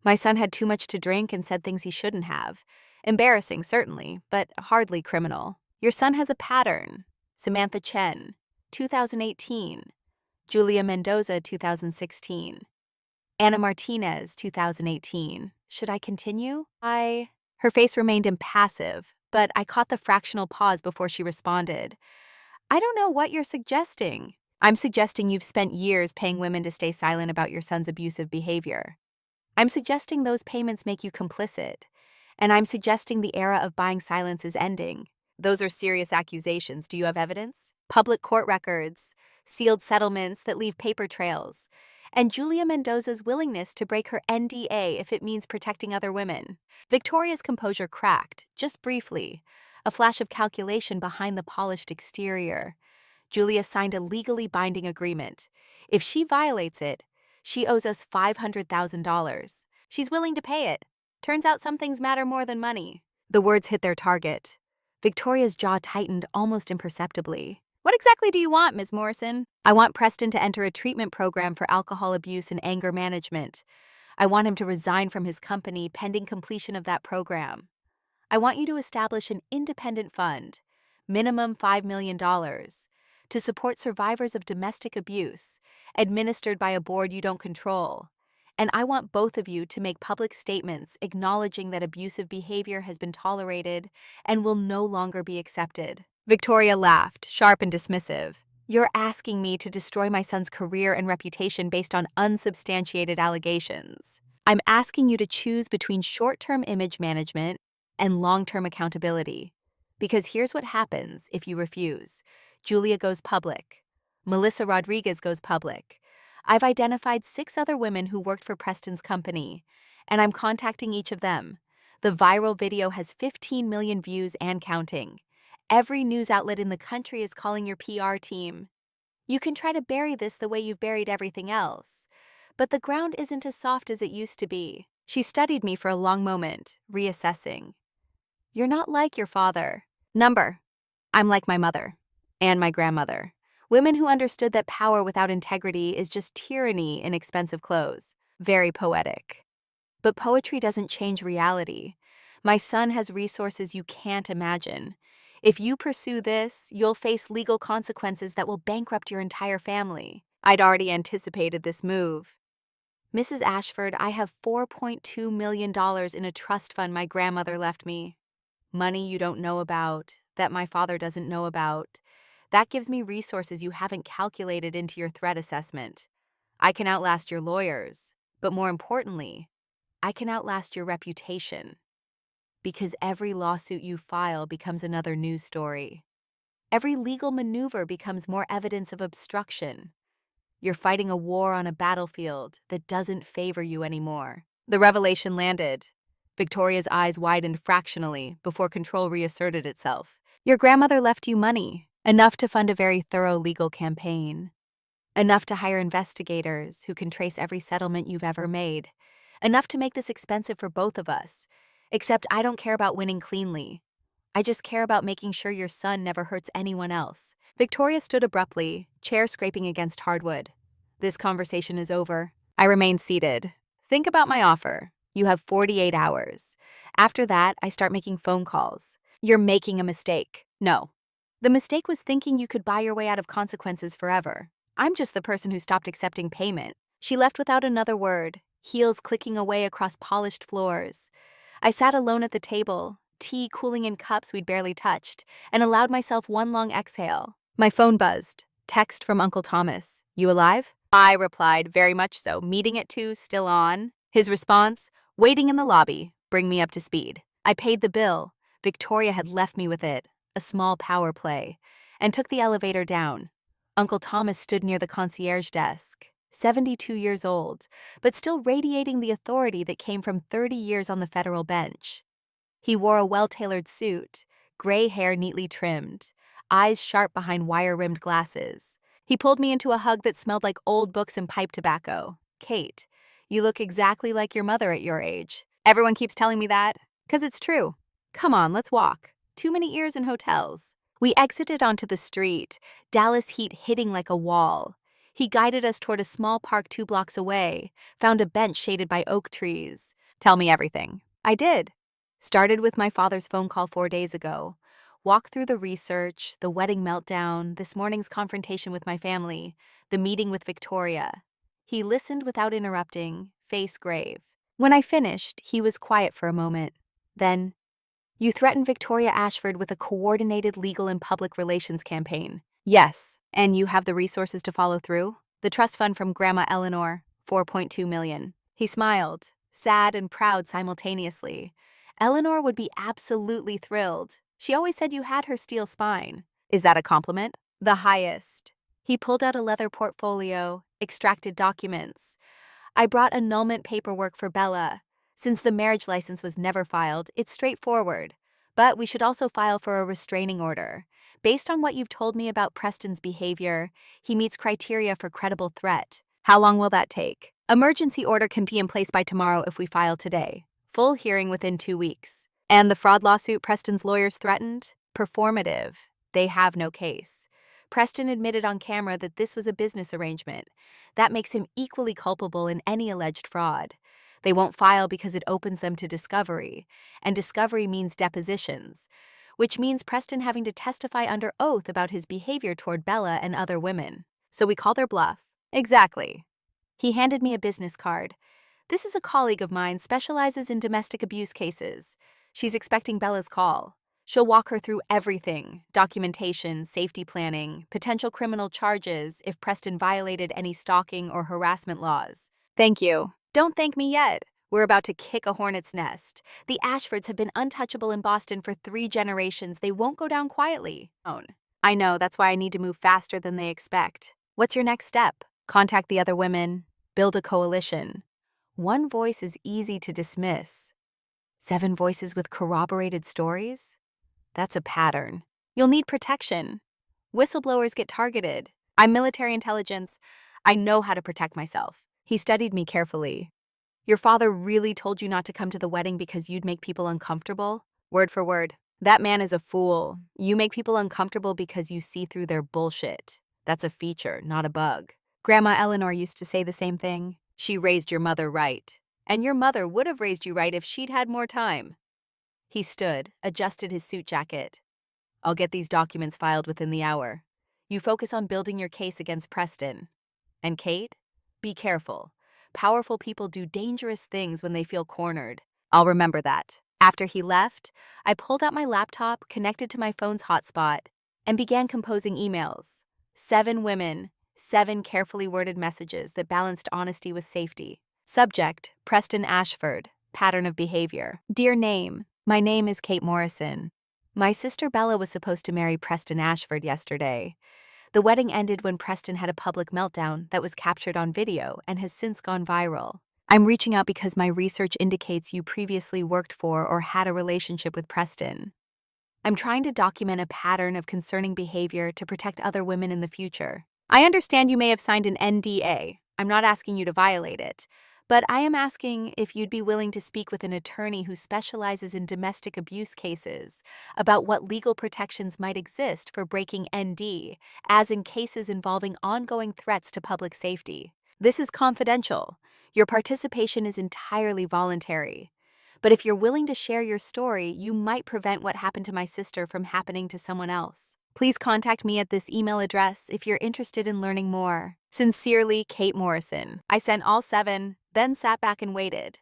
My son had too much to drink and said things he shouldn't have. Embarrassing, certainly, but hardly criminal. Your son has a pattern. Samantha Chen, 2018. Julia Mendoza, 2016. Anna Martinez, 2018. Should I continue? Her face remained impassive, but I caught the fractional pause before she responded. I don't know what you're suggesting. I'm suggesting you've spent years paying women to stay silent about your son's abusive behavior. I'm suggesting those payments make you complicit. And I'm suggesting the era of buying silence is ending. Those are serious accusations. Do you have evidence? Public court records, sealed settlements that leave paper trails, and Julia Mendoza's willingness to break her NDA if it means protecting other women. Victoria's composure cracked, just briefly. a flash of calculation behind the polished exterior. Julia signed a legally binding agreement. If she violates it, she owes us $500,000. She's willing to pay it. Turns out some things matter more than money. The words hit their target. Victoria's jaw tightened almost imperceptibly. What exactly do you want, Ms. Morrison? I want Preston to enter a treatment program for alcohol abuse and anger management. I want him to resign from his company pending completion of that program. I want you to establish an independent fund, minimum $5 million, to support survivors of domestic abuse, administered by a board you don't control. And I want both of you to make public statements acknowledging that abusive behavior has been tolerated and will no longer be accepted. Victoria laughed, sharp and dismissive. You're asking me to destroy my son's career and reputation based on unsubstantiated allegations. I'm asking you to choose between short-term image management and long-term accountability. Because here's what happens if you refuse. Julia goes public. Melissa Rodriguez goes public. I've identified 6 other women who worked for Preston's company, and I'm contacting each of them. The viral video has 15 million views and counting. Every news outlet in the country is calling your PR team. You can try to bury this the way you've buried everything else, but the ground isn't as soft as it used to be. She studied me for a long moment, reassessing. You're not like your father. I'm like my mother and my grandmother. Women who understood that power without integrity is just tyranny in expensive clothes. Very poetic. But poetry doesn't change reality. My son has resources you can't imagine. If you pursue this, you'll face legal consequences that will bankrupt your entire family. I'd already anticipated this move. Mrs. Ashford, I have $4.2 million in a trust fund my grandmother left me. Money you don't know about, that my father doesn't know about. That gives me resources you haven't calculated into your threat assessment. I can outlast your lawyers, but more importantly, I can outlast your reputation. Because every lawsuit you file becomes another news story. Every legal maneuver becomes more evidence of obstruction. You're fighting a war on a battlefield that doesn't favor you anymore. The revelation landed. Victoria's eyes widened fractionally before control reasserted itself. Your grandmother left you money, enough to fund a very thorough legal campaign. Enough to hire investigators who can trace every settlement you've ever made. Enough to make this expensive for both of us. Except I don't care about winning cleanly. I just care about making sure your son never hurts anyone else. Victoria stood abruptly, chair scraping against hardwood. This conversation is over. I remain seated. Think about my offer. You have 48 hours. After that, I start making phone calls. You're making a mistake. No. The mistake was thinking you could buy your way out of consequences forever. I'm just the person who stopped accepting payment. She left without another word, heels clicking away across polished floors. I sat alone at the table, tea cooling in cups we'd barely touched, and allowed myself one long exhale. My phone buzzed. Text from Uncle Thomas. You alive? I replied, very much so. Meeting at 2, still on. His response, waiting in the lobby. Bring me up to speed. I paid the bill. Victoria had left me with it, a small power play, and took the elevator down. Uncle Thomas stood near the concierge desk. 72 years old, but still radiating the authority that came from 30 years on the federal bench. He wore a well-tailored suit, gray hair neatly trimmed, eyes sharp behind wire-rimmed glasses. He pulled me into a hug that smelled like old books and pipe tobacco. Kate, you look exactly like your mother at your age. Everyone keeps telling me that, 'cause it's true. Come on, let's walk. Too many years in hotels. We exited onto the street, Dallas heat hitting like a wall. He guided us toward a small park 2 blocks away, found a bench shaded by oak trees. Tell me everything. I did. Started with my father's phone call 4 days ago. Walked through the research, the wedding meltdown, this morning's confrontation with my family, the meeting with Victoria. He listened without interrupting, face grave. When I finished, he was quiet for a moment. Then, you threatened Victoria Ashford with a coordinated legal and public relations campaign. Yes, and you have the resources to follow through? The trust fund from Grandma Eleanor, $4.2 million. He smiled, sad and proud simultaneously. Eleanor would be absolutely thrilled. She always said you had her steel spine. Is that a compliment? The highest. He pulled out a leather portfolio, extracted documents. I brought annulment paperwork for Bella. Since the marriage license was never filed, it's straightforward. But we should also file for a restraining order. Based on what you've told me about Preston's behavior, he meets criteria for credible threat. How long will that take? Emergency order can be in place by tomorrow if we file today. Full hearing within 2 weeks. And the fraud lawsuit Preston's lawyers threatened? Performative. They have no case. Preston admitted on camera that this was a business arrangement. That makes him equally culpable in any alleged fraud. They won't file because it opens them to discovery, and discovery means depositions, which means Preston having to testify under oath about his behavior toward Bella and other women. So we call their bluff. Exactly. He handed me a business card. This is a colleague of mine, specializes in domestic abuse cases. She's expecting Bella's call. She'll walk her through everything: documentation, safety planning, potential criminal charges if Preston violated any stalking or harassment laws. Thank you. Don't thank me yet. We're about to kick a hornet's nest. The Ashfords have been untouchable in Boston for 3 generations. They won't go down quietly. I know, that's why I need to move faster than they expect. What's your next step? Contact the other women. Build a coalition. One voice is easy to dismiss. 7 voices with corroborated stories? That's a pattern. You'll need protection. Whistleblowers get targeted. I'm military intelligence. I know how to protect myself. He studied me carefully. Your father really told you not to come to the wedding because you'd make people uncomfortable? Word for word. That man is a fool. You make people uncomfortable because you see through their bullshit. That's a feature, not a bug. Grandma Eleanor used to say the same thing. She raised your mother right. And your mother would have raised you right if she'd had more time. He stood, adjusted his suit jacket. I'll get these documents filed within the hour. You focus on building your case against Preston. And Kate? Be careful. Powerful people do dangerous things when they feel cornered. I'll remember that. After he left, I pulled out my laptop, connected to my phone's hotspot, and began composing emails. 7 women, 7 carefully worded messages that balanced honesty with safety. Subject: Preston Ashford. Pattern of behavior. Dear name, my name is Kate Morrison. My sister Bella was supposed to marry Preston Ashford yesterday. The wedding ended when Preston had a public meltdown that was captured on video and has since gone viral. I'm reaching out because my research indicates you previously worked for or had a relationship with Preston. I'm trying to document a pattern of concerning behavior to protect other women in the future. I understand you may have signed an NDA. I'm not asking you to violate it, but I am asking if you'd be willing to speak with an attorney who specializes in domestic abuse cases about what legal protections might exist for breaking ND, as in cases involving ongoing threats to public safety. This is confidential. Your participation is entirely voluntary. But if you're willing to share your story, you might prevent what happened to my sister from happening to someone else. Please contact me at this email address if you're interested in learning more. Sincerely, Kate Morrison. I sent all 7, then sat back and waited.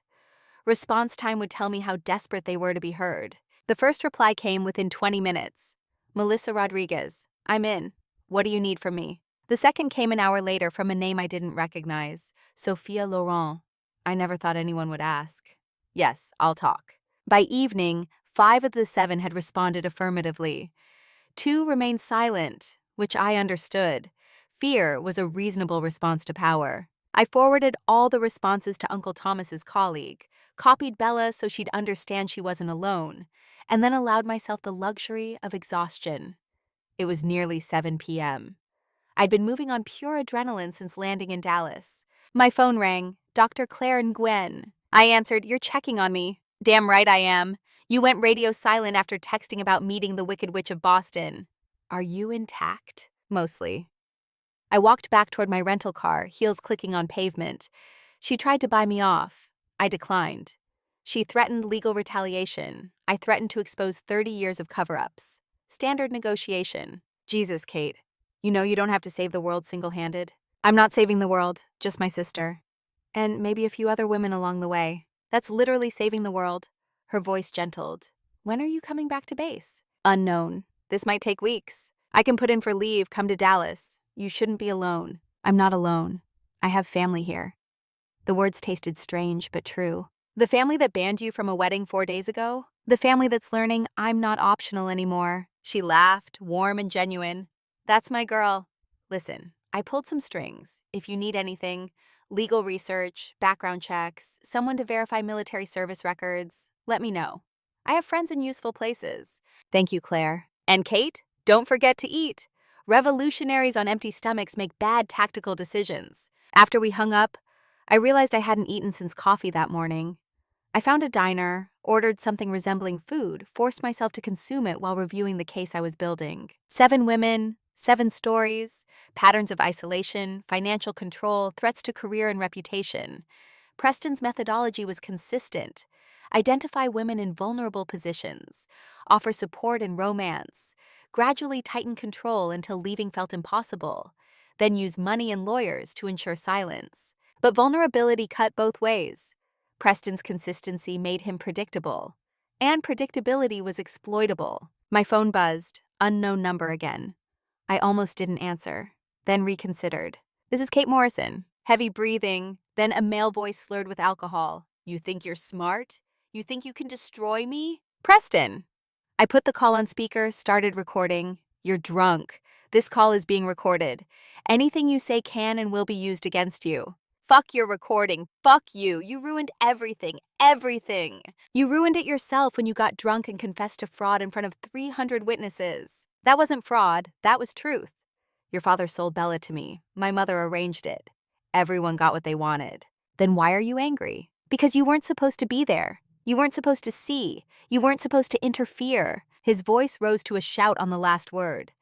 Response time would tell me how desperate they were to be heard. The first reply came within 20 minutes. Melissa Rodriguez. I'm in. What do you need from me? The second came an hour later from a name I didn't recognize. Sophia Laurent. I never thought anyone would ask. Yes, I'll talk. By evening, 5 of the 7 had responded affirmatively. 2 remained silent, which I understood. Fear was a reasonable response to power. I forwarded all the responses to Uncle Thomas's colleague, copied Bella so she'd understand she wasn't alone, and then allowed myself the luxury of exhaustion. It was nearly 7 p.m. I'd been moving on pure adrenaline since landing in Dallas. My phone rang. Dr. Claire Nguyen. I answered, "You're checking on me." "Damn right I am. You went radio silent after texting about meeting the Wicked Witch of Boston." "Are you intact?" "Mostly." I walked back toward my rental car, heels clicking on pavement. She tried to buy me off. I declined. She threatened legal retaliation. I threatened to expose 30 years of cover-ups. Standard negotiation. Jesus, Kate. You know you don't have to save the world single-handed. I'm not saving the world, just my sister. And maybe a few other women along the way. That's literally saving the world. Her voice gentled. When are you coming back to base? Unknown. This might take weeks. I can put in for leave, come to Dallas. You shouldn't be alone. I'm not alone. I have family here. The words tasted strange, but true. The family that banned you from a wedding 4 days ago? The family that's learning I'm not optional anymore. She laughed, warm and genuine. That's my girl. Listen, I pulled some strings. If you need anything, legal research, background checks, someone to verify military service records, let me know. I have friends in useful places. Thank you, Claire. And Kate, don't forget to eat. Revolutionaries on empty stomachs make bad tactical decisions. After we hung up, I realized I hadn't eaten since coffee that morning. I found a diner, ordered something resembling food, forced myself to consume it while reviewing the case I was building. 7 women, 7 stories, patterns of isolation, financial control, threats to career and reputation. Preston's methodology was consistent. Identify women in vulnerable positions, offer support and romance, gradually tighten control until leaving felt impossible, then use money and lawyers to ensure silence. But vulnerability cut both ways. Preston's consistency made him predictable, and predictability was exploitable. My phone buzzed, unknown number again. I almost didn't answer, then reconsidered. This is Kate Morrison. Heavy breathing, then a male voice slurred with alcohol. You think you're smart? You think you can destroy me? Preston! I put the call on speaker, started recording. You're drunk. This call is being recorded. Anything you say can and will be used against you. Fuck your recording. Fuck you. You ruined everything. Everything. You ruined it yourself when you got drunk and confessed to fraud in front of 300 witnesses. That wasn't fraud. That was truth. Your father sold Bella to me. My mother arranged it. Everyone got what they wanted. Then why are you angry? Because you weren't supposed to be there. You weren't supposed to see. You weren't supposed to interfere. His voice rose to a shout on the last word.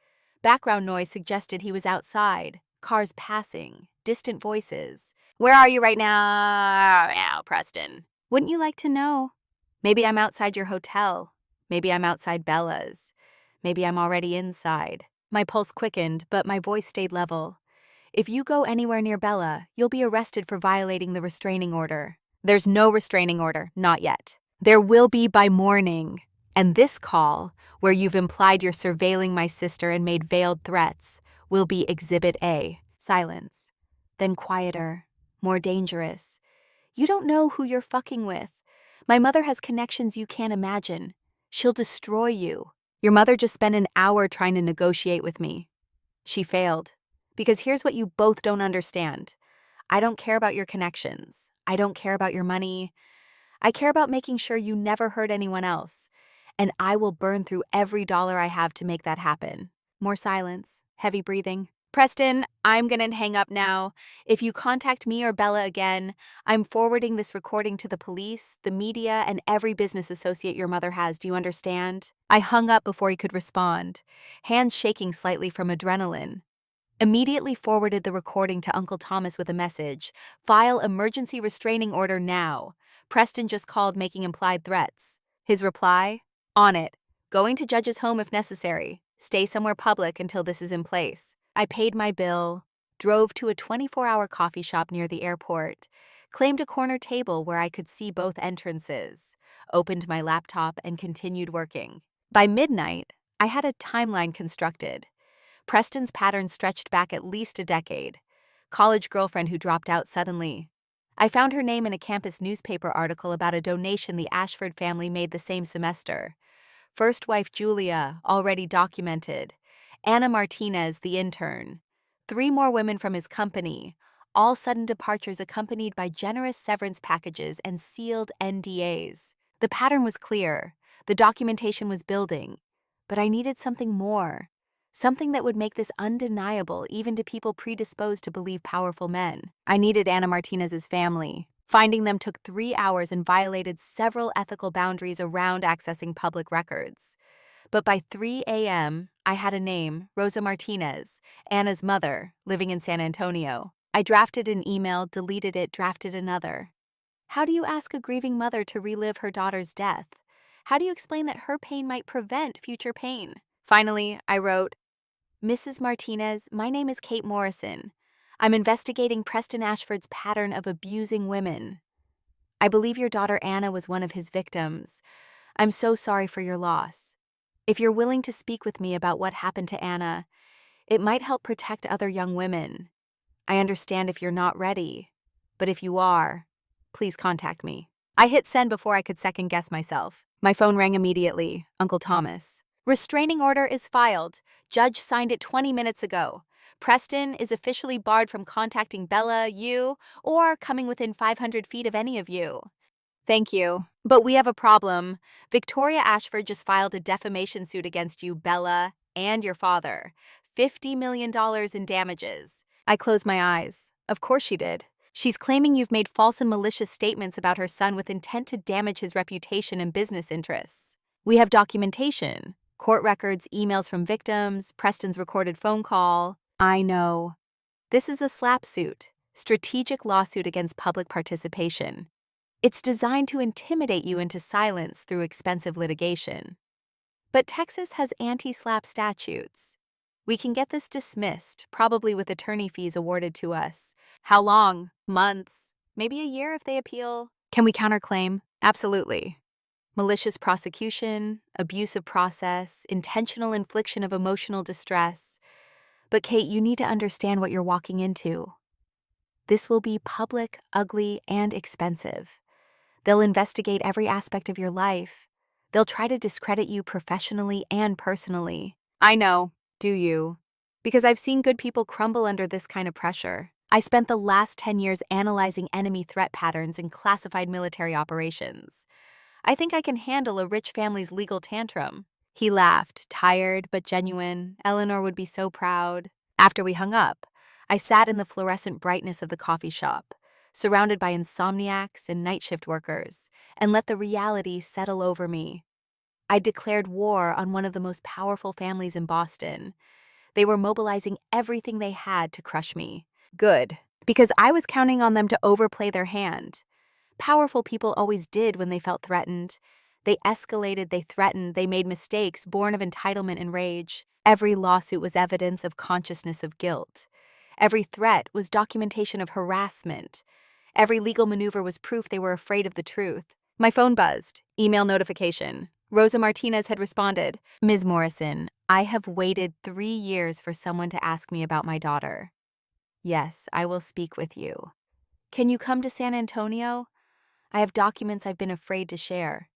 Background noise suggested he was outside. Cars passing. Distant voices. Where are you right now, Preston? Wouldn't you like to know? Maybe I'm outside your hotel. Maybe I'm outside Bella's. Maybe I'm already inside. My pulse quickened, but my voice stayed level. If you go anywhere near Bella, you'll be arrested for violating the restraining order. There's no restraining order, not yet. There will be by morning. And this call, where you've implied you're surveilling my sister and made veiled threats, will be Exhibit A. Silence. Then quieter, more dangerous. You don't know who you're fucking with. My mother has connections you can't imagine. She'll destroy you. Your mother just spent an hour trying to negotiate with me. She failed. Because here's what you both don't understand. I don't care about your connections. I don't care about your money. I care about making sure you never hurt anyone else. And I will burn through every dollar I have to make that happen. More silence, heavy breathing. Preston, I'm gonna hang up now. If you contact me or Bella again, I'm forwarding this recording to the police, the media, and every business associate your mother has. Do you understand? I hung up before he could respond, hands shaking slightly from adrenaline. Immediately forwarded the recording to Uncle Thomas with a message. File emergency restraining order now. Preston just called making implied threats. His reply? On it. Going to judge's home if necessary. Stay somewhere public until this is in place. I paid my bill, drove to a 24-hour coffee shop near the airport, claimed a corner table where I could see both entrances, opened my laptop, and continued working. By midnight, I had a timeline constructed. Preston's pattern stretched back at least a decade. College girlfriend who dropped out suddenly. I found her name in a campus newspaper article about a donation the Ashford family made the same semester. First wife Julia, already documented. Anna Martinez, the intern. 3 more women from his company. All sudden departures accompanied by generous severance packages and sealed NDAs. The pattern was clear. The documentation was building. But I needed something more. Something that would make this undeniable even to people predisposed to believe powerful men. I needed Anna Martinez's family. Finding them took 3 hours and violated several ethical boundaries around accessing public records. But by 3 a.m., I had a name, Rosa Martinez, Anna's mother, living in San Antonio. I drafted an email, deleted it, drafted another. How do you ask a grieving mother to relive her daughter's death? How do you explain that her pain might prevent future pain? Finally, I wrote, Mrs. Martinez, my name is Kate Morrison. I'm investigating Preston Ashford's pattern of abusing women. I believe your daughter Anna was one of his victims. I'm so sorry for your loss. If you're willing to speak with me about what happened to Anna, it might help protect other young women. I understand if you're not ready, but if you are, please contact me. I hit send before I could second-guess myself. My phone rang immediately. Uncle Thomas. Restraining order is filed. Judge signed it 20 minutes ago. Preston is officially barred from contacting Bella, you, or coming within 500 feet of any of you. Thank you. But we have a problem. Victoria Ashford just filed a defamation suit against you, Bella, and your father. $50 million in damages. I closed my eyes. Of course she did. She's claiming you've made false and malicious statements about her son with intent to damage his reputation and business interests. We have documentation, court records, emails from victims, Preston's recorded phone call. I know. This is a SLAPP suit, strategic lawsuit against public participation. It's designed to intimidate you into silence through expensive litigation. But Texas has anti-SLAPP statutes. We can get this dismissed, probably with attorney fees awarded to us. How long? Months? Maybe a year if they appeal? Can we counterclaim? Absolutely. Malicious prosecution, abuse of process, intentional infliction of emotional distress. But Kate, you need to understand what you're walking into. This will be public, ugly, and expensive. They'll investigate every aspect of your life. They'll try to discredit you professionally and personally. I know, do you? Because I've seen good people crumble under this kind of pressure. I spent the last 10 years analyzing enemy threat patterns in classified military operations. I think I can handle a rich family's legal tantrum. He laughed, tired but genuine. Eleanor would be so proud. After we hung up, I sat in the fluorescent brightness of the coffee shop, surrounded by insomniacs and night shift workers, and let the reality settle over me. I declared war on one of the most powerful families in Boston. They were mobilizing everything they had to crush me. Good, because I was counting on them to overplay their hand. Powerful people always did when they felt threatened. They escalated, they threatened, they made mistakes born of entitlement and rage. Every lawsuit was evidence of consciousness of guilt. Every threat was documentation of harassment. Every legal maneuver was proof they were afraid of the truth. My phone buzzed. Email notification. Rosa Martinez had responded. Ms. Morrison, I have waited 3 years for someone to ask me about my daughter. Yes, I will speak with you. Can you come to San Antonio? I have documents I've been afraid to share.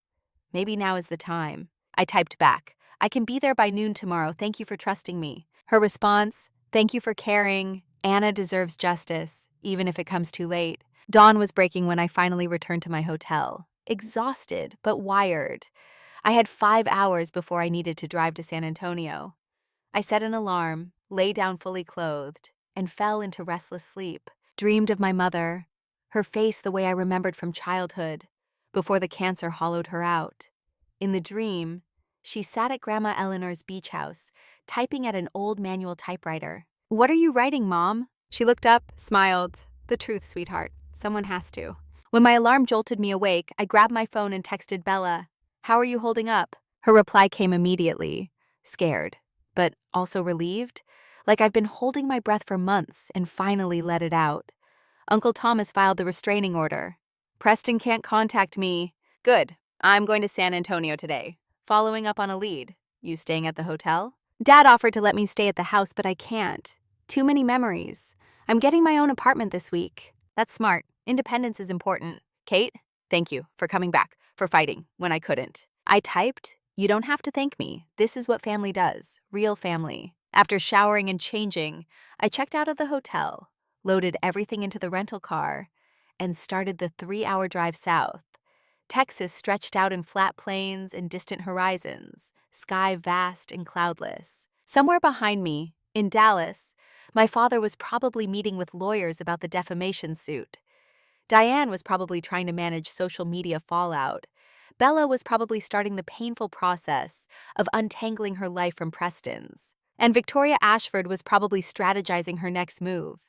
Maybe now is the time. I typed back. I can be there by noon tomorrow. Thank you for trusting me. Her response, thank you for caring. Anna deserves justice, even if it comes too late. Dawn was breaking when I finally returned to my hotel. Exhausted, but wired. I had 5 hours before I needed to drive to San Antonio. I set an alarm, lay down fully clothed, and fell into restless sleep. Dreamed of my mother, her face the way I remembered from childhood, before the cancer hollowed her out. In the dream, she sat at Grandma Eleanor's beach house, typing at an old manual typewriter. What are you writing, Mom? She looked up, smiled. The truth, sweetheart. Someone has to. When my alarm jolted me awake, I grabbed my phone and texted Bella. How are you holding up? Her reply came immediately. Scared, but also relieved. Like I've been holding my breath for months and finally let it out. Uncle Thomas filed the restraining order. Preston can't contact me. Good. I'm going to San Antonio today. Following up on a lead. You staying at the hotel? Dad offered to let me stay at the house, but I can't. Too many memories. I'm getting my own apartment this week. That's smart. Independence is important. Kate, thank you for coming back, for fighting when I couldn't. I typed, you don't have to thank me. This is what family does. Real family. After showering and changing, I checked out of the hotel, loaded everything into the rental car, and started the 3-hour drive south. Texas stretched out in flat plains and distant horizons, sky vast and cloudless. Somewhere behind me, in Dallas, my father was probably meeting with lawyers about the defamation suit. Diane was probably trying to manage social media fallout. Bella was probably starting the painful process of untangling her life from Preston's. And Victoria Ashford was probably strategizing her next move,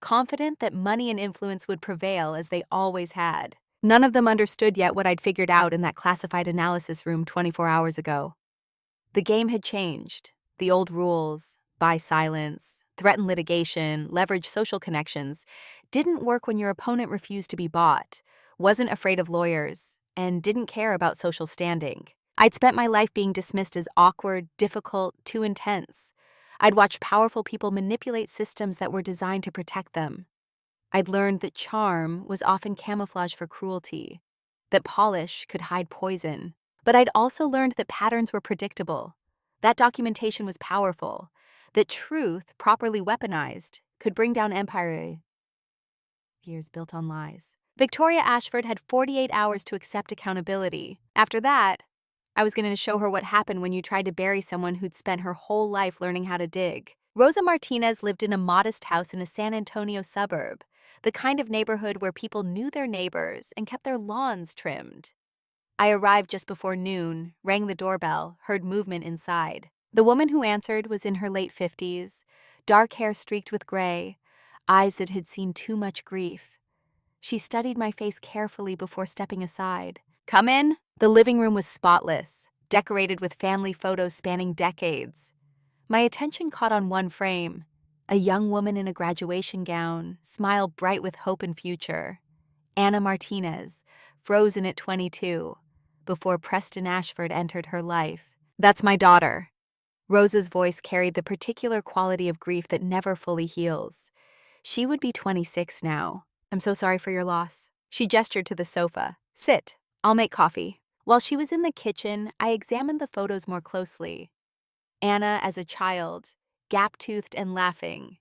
confident that money and influence would prevail as they always had. None of them understood yet what I'd figured out in that classified analysis room 24 hours ago. The game had changed. The old rules, buy silence, threaten litigation, leverage social connections, didn't work when your opponent refused to be bought, wasn't afraid of lawyers, and didn't care about social standing. I'd spent my life being dismissed as awkward, difficult, too intense. I'd watched powerful people manipulate systems that were designed to protect them. I'd learned that charm was often camouflage for cruelty, that polish could hide poison. But I'd also learned that patterns were predictable, that documentation was powerful, that truth, properly weaponized, could bring down empires built on lies. Victoria Ashford had 48 hours to accept accountability. After that, I was going to show her what happened when you tried to bury someone who'd spent her whole life learning how to dig. Rosa Martinez lived in a modest house in a San Antonio suburb, the kind of neighborhood where people knew their neighbors and kept their lawns trimmed. I arrived just before noon, rang the doorbell, heard movement inside. The woman who answered was in her late 50s, dark hair streaked with gray, eyes that had seen too much grief. She studied my face carefully before stepping aside. "Come in." The living room was spotless, decorated with family photos spanning decades. My attention caught on one frame, a young woman in a graduation gown, smile bright with hope and future. Anna Martinez, frozen at 22, before Preston Ashford entered her life. "That's my daughter." Rosa's voice carried the particular quality of grief that never fully heals. She would be 26 now. "I'm so sorry for your loss." She gestured to the sofa. "Sit. I'll make coffee." While she was in the kitchen, I examined the photos more closely. Anna as a child, gap-toothed and laughing.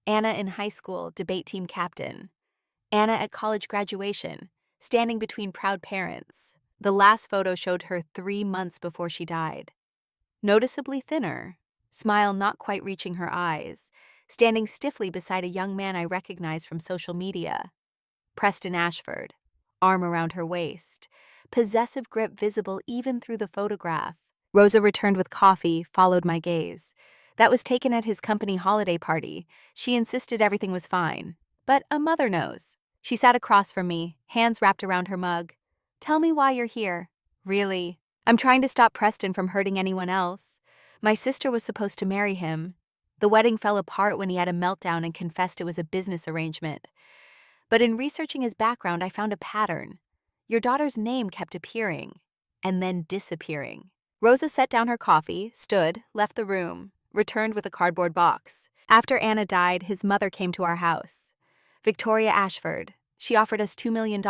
Anna in high school, debate team captain. Anna at college graduation, standing between proud parents. The last photo showed her 3 months before she died. Noticeably thinner, smile not quite reaching her eyes, standing stiffly beside a young man I recognized from social media. Preston Ashford, arm around her waist, possessive grip visible even through the photograph. Rosa returned with coffee, followed my gaze. That was taken at his company holiday party. She insisted everything was fine. But a mother knows. She sat across from me, hands wrapped around her mug. "Tell me why you're here." "Really? I'm trying to stop Preston from hurting anyone else. My sister was supposed to marry him. The wedding fell apart when he had a meltdown and confessed it was a business arrangement. But in researching his background, I found a pattern. Your daughter's name kept appearing, and then disappearing." Rosa set down her coffee, stood, left the room, returned with a cardboard box. "After Anna died, his mother came to our house. Victoria Ashford. She offered us $2 million,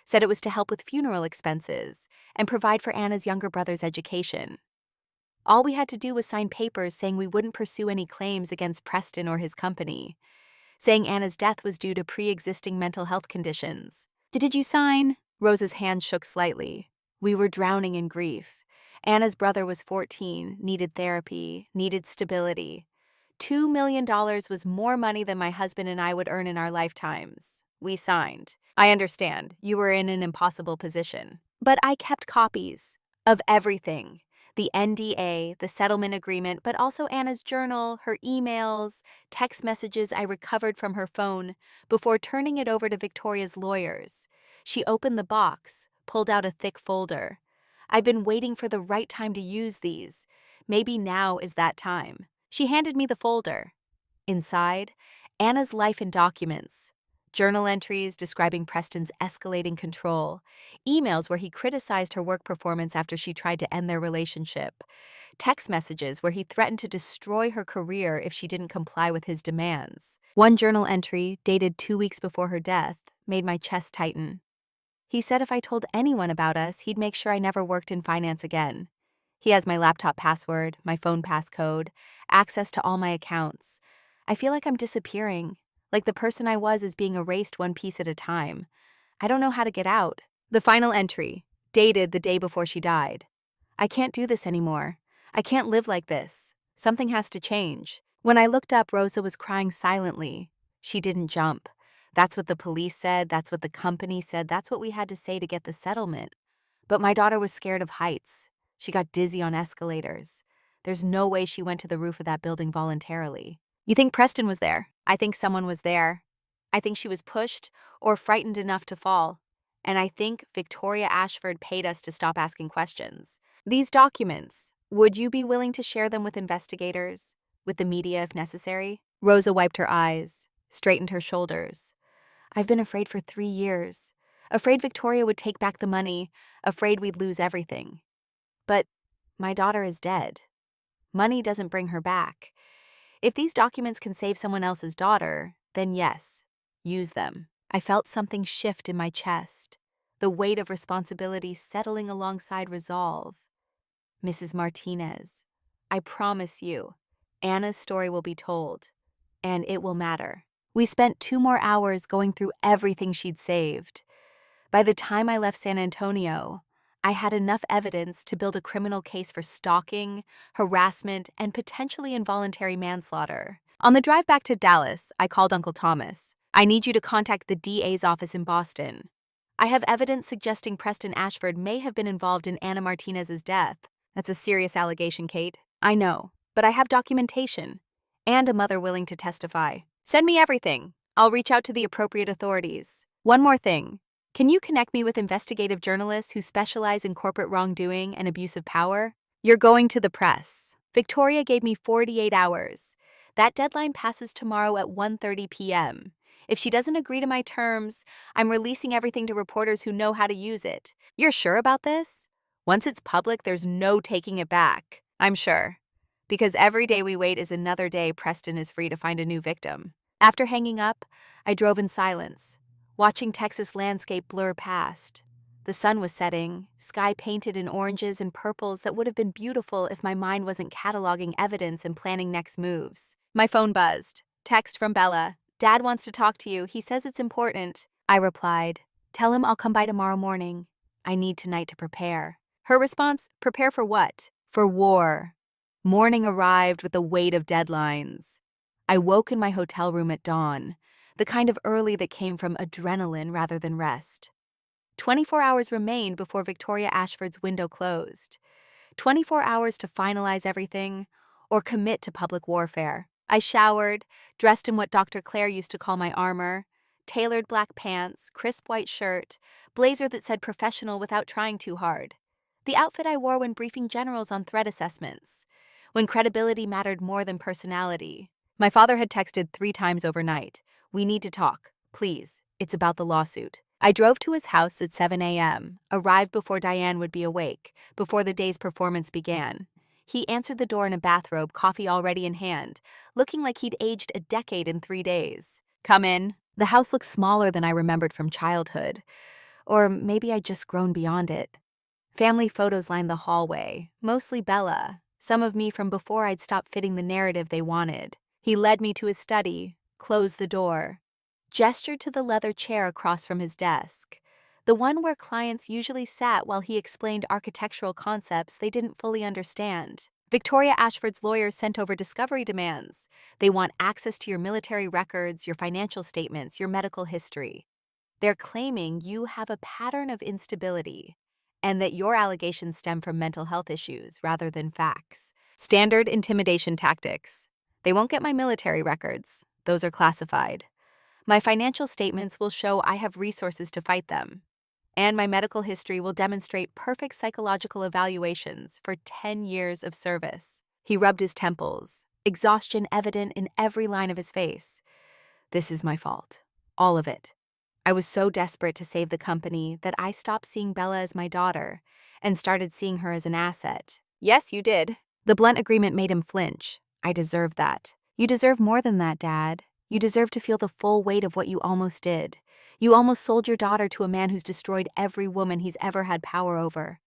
said it was to help with funeral expenses and provide for Anna's younger brother's education. All we had to do was sign papers saying we wouldn't pursue any claims against Preston or his company, saying Anna's death was due to pre-existing mental health conditions." "Did you sign?" Rosa's hand shook slightly. "We were drowning in grief. Anna's brother was 14, needed therapy, needed stability. $2 million was more money than my husband and I would earn in our lifetimes. We signed. I understand, you were in an impossible position. But I kept copies of everything. The NDA, the settlement agreement, but also Anna's journal, her emails, text messages I recovered from her phone before turning it over to Victoria's lawyers. She opened the box, pulled out a thick folder. I've been waiting for the right time to use these. Maybe now is that time." She handed me the folder. Inside, Anna's life and documents. Journal entries describing Preston's escalating control. Emails where he criticized her work performance after she tried to end their relationship. Text messages where he threatened to destroy her career if she didn't comply with his demands. One journal entry, dated 2 weeks before her death, made my chest tighten. He said if I told anyone about us, he'd make sure I never worked in finance again. He has my laptop password, my phone passcode, access to all my accounts. I feel like I'm disappearing, like the person I was is being erased one piece at a time. I don't know how to get out. The final entry, dated the day before she died. "I can't do this anymore. I can't live like this. Something has to change." When I looked up, Rosa was crying silently. She didn't jump. That's what the police said, that's what the company said, that's what we had to say to get the settlement. But my daughter was scared of heights. She got dizzy on escalators. There's no way she went to the roof of that building voluntarily. "You think Preston was there?" "I think someone was there. I think she was pushed or frightened enough to fall. And I think Victoria Ashford paid us to stop asking questions." "These documents, would you be willing to share them with investigators, with the media if necessary?" Rosa wiped her eyes, straightened her shoulders. "I've been afraid for 3 years. Afraid Victoria would take back the money, afraid we'd lose everything. But my daughter is dead. Money doesn't bring her back. If these documents can save someone else's daughter, then yes, use them." I felt something shift in my chest, the weight of responsibility settling alongside resolve. "Mrs. Martinez, I promise you, Anna's story will be told, and it will matter. We spent 2 more hours going through everything she'd saved. By the time I left San Antonio, I had enough evidence to build a criminal case for stalking, harassment, and potentially involuntary manslaughter. On the drive back to Dallas, I called Uncle Thomas. I need you to contact the DA's office in Boston. I have evidence suggesting Preston Ashford may have been involved in Anna Martinez's death. That's a serious allegation, Kate. I know, but I have documentation and a mother willing to testify. Send me everything. I'll reach out to the appropriate authorities. One more thing. Can you connect me with investigative journalists who specialize in corporate wrongdoing and abuse of power? You're going to the press. Victoria gave me 48 hours. That deadline passes tomorrow at 1:30 p.m. If she doesn't agree to my terms, I'm releasing everything to reporters who know how to use it. You're sure about this? Once it's public, there's no taking it back. I'm sure. Because every day we wait is another day Preston is free to find a new victim. After hanging up, I drove in silence, watching Texas landscape blur past. The sun was setting, sky painted in oranges and purples that would have been beautiful if my mind wasn't cataloging evidence and planning next moves. My phone buzzed. Text from Bella. Dad wants to talk to you. He says it's important. I replied, tell him I'll come by tomorrow morning. I need tonight to prepare. Her response, prepare for what? For war. Morning arrived with the weight of deadlines. I woke in my hotel room at dawn, the kind of early that came from adrenaline rather than rest. 24 hours remained before Victoria Ashford's window closed. 24 hours to finalize everything or commit to public warfare. I showered, dressed in what Dr. Claire used to call my armor, tailored black pants, crisp white shirt, blazer that said professional without trying too hard. The outfit I wore when briefing generals on threat assessments, when credibility mattered more than personality. My father had texted 3 times overnight. We need to talk, please. It's about the lawsuit. I drove to his house at 7 a.m., arrived before Diane would be awake, before the day's performance began. He answered the door in a bathrobe, coffee already in hand, looking like he'd aged a decade in 3 days. Come in. The house looked smaller than I remembered from childhood. Or maybe I'd just grown beyond it. Family photos lined the hallway, mostly Bella, some of me from before I'd stopped fitting the narrative they wanted. He led me to his study, closed the door, gestured to the leather chair across from his desk, the one where clients usually sat while he explained architectural concepts they didn't fully understand. Victoria Ashford's lawyers sent over discovery demands. They want access to your military records, your financial statements, your medical history. They're claiming you have a pattern of instability and that your allegations stem from mental health issues rather than facts. Standard intimidation tactics. They won't get my military records. Those are classified. My financial statements will show I have resources to fight them. And my medical history will demonstrate perfect psychological evaluations for 10 years of service. He rubbed his temples, exhaustion evident in every line of his face. This is my fault. All of it. I was so desperate to save the company that I stopped seeing Bella as my daughter and started seeing her as an asset. Yes, you did. The blunt agreement made him flinch. I deserved that. You deserve more than that, Dad. You deserve to feel the full weight of what you almost did. You almost sold your daughter to a man who's destroyed every woman he's ever had power over.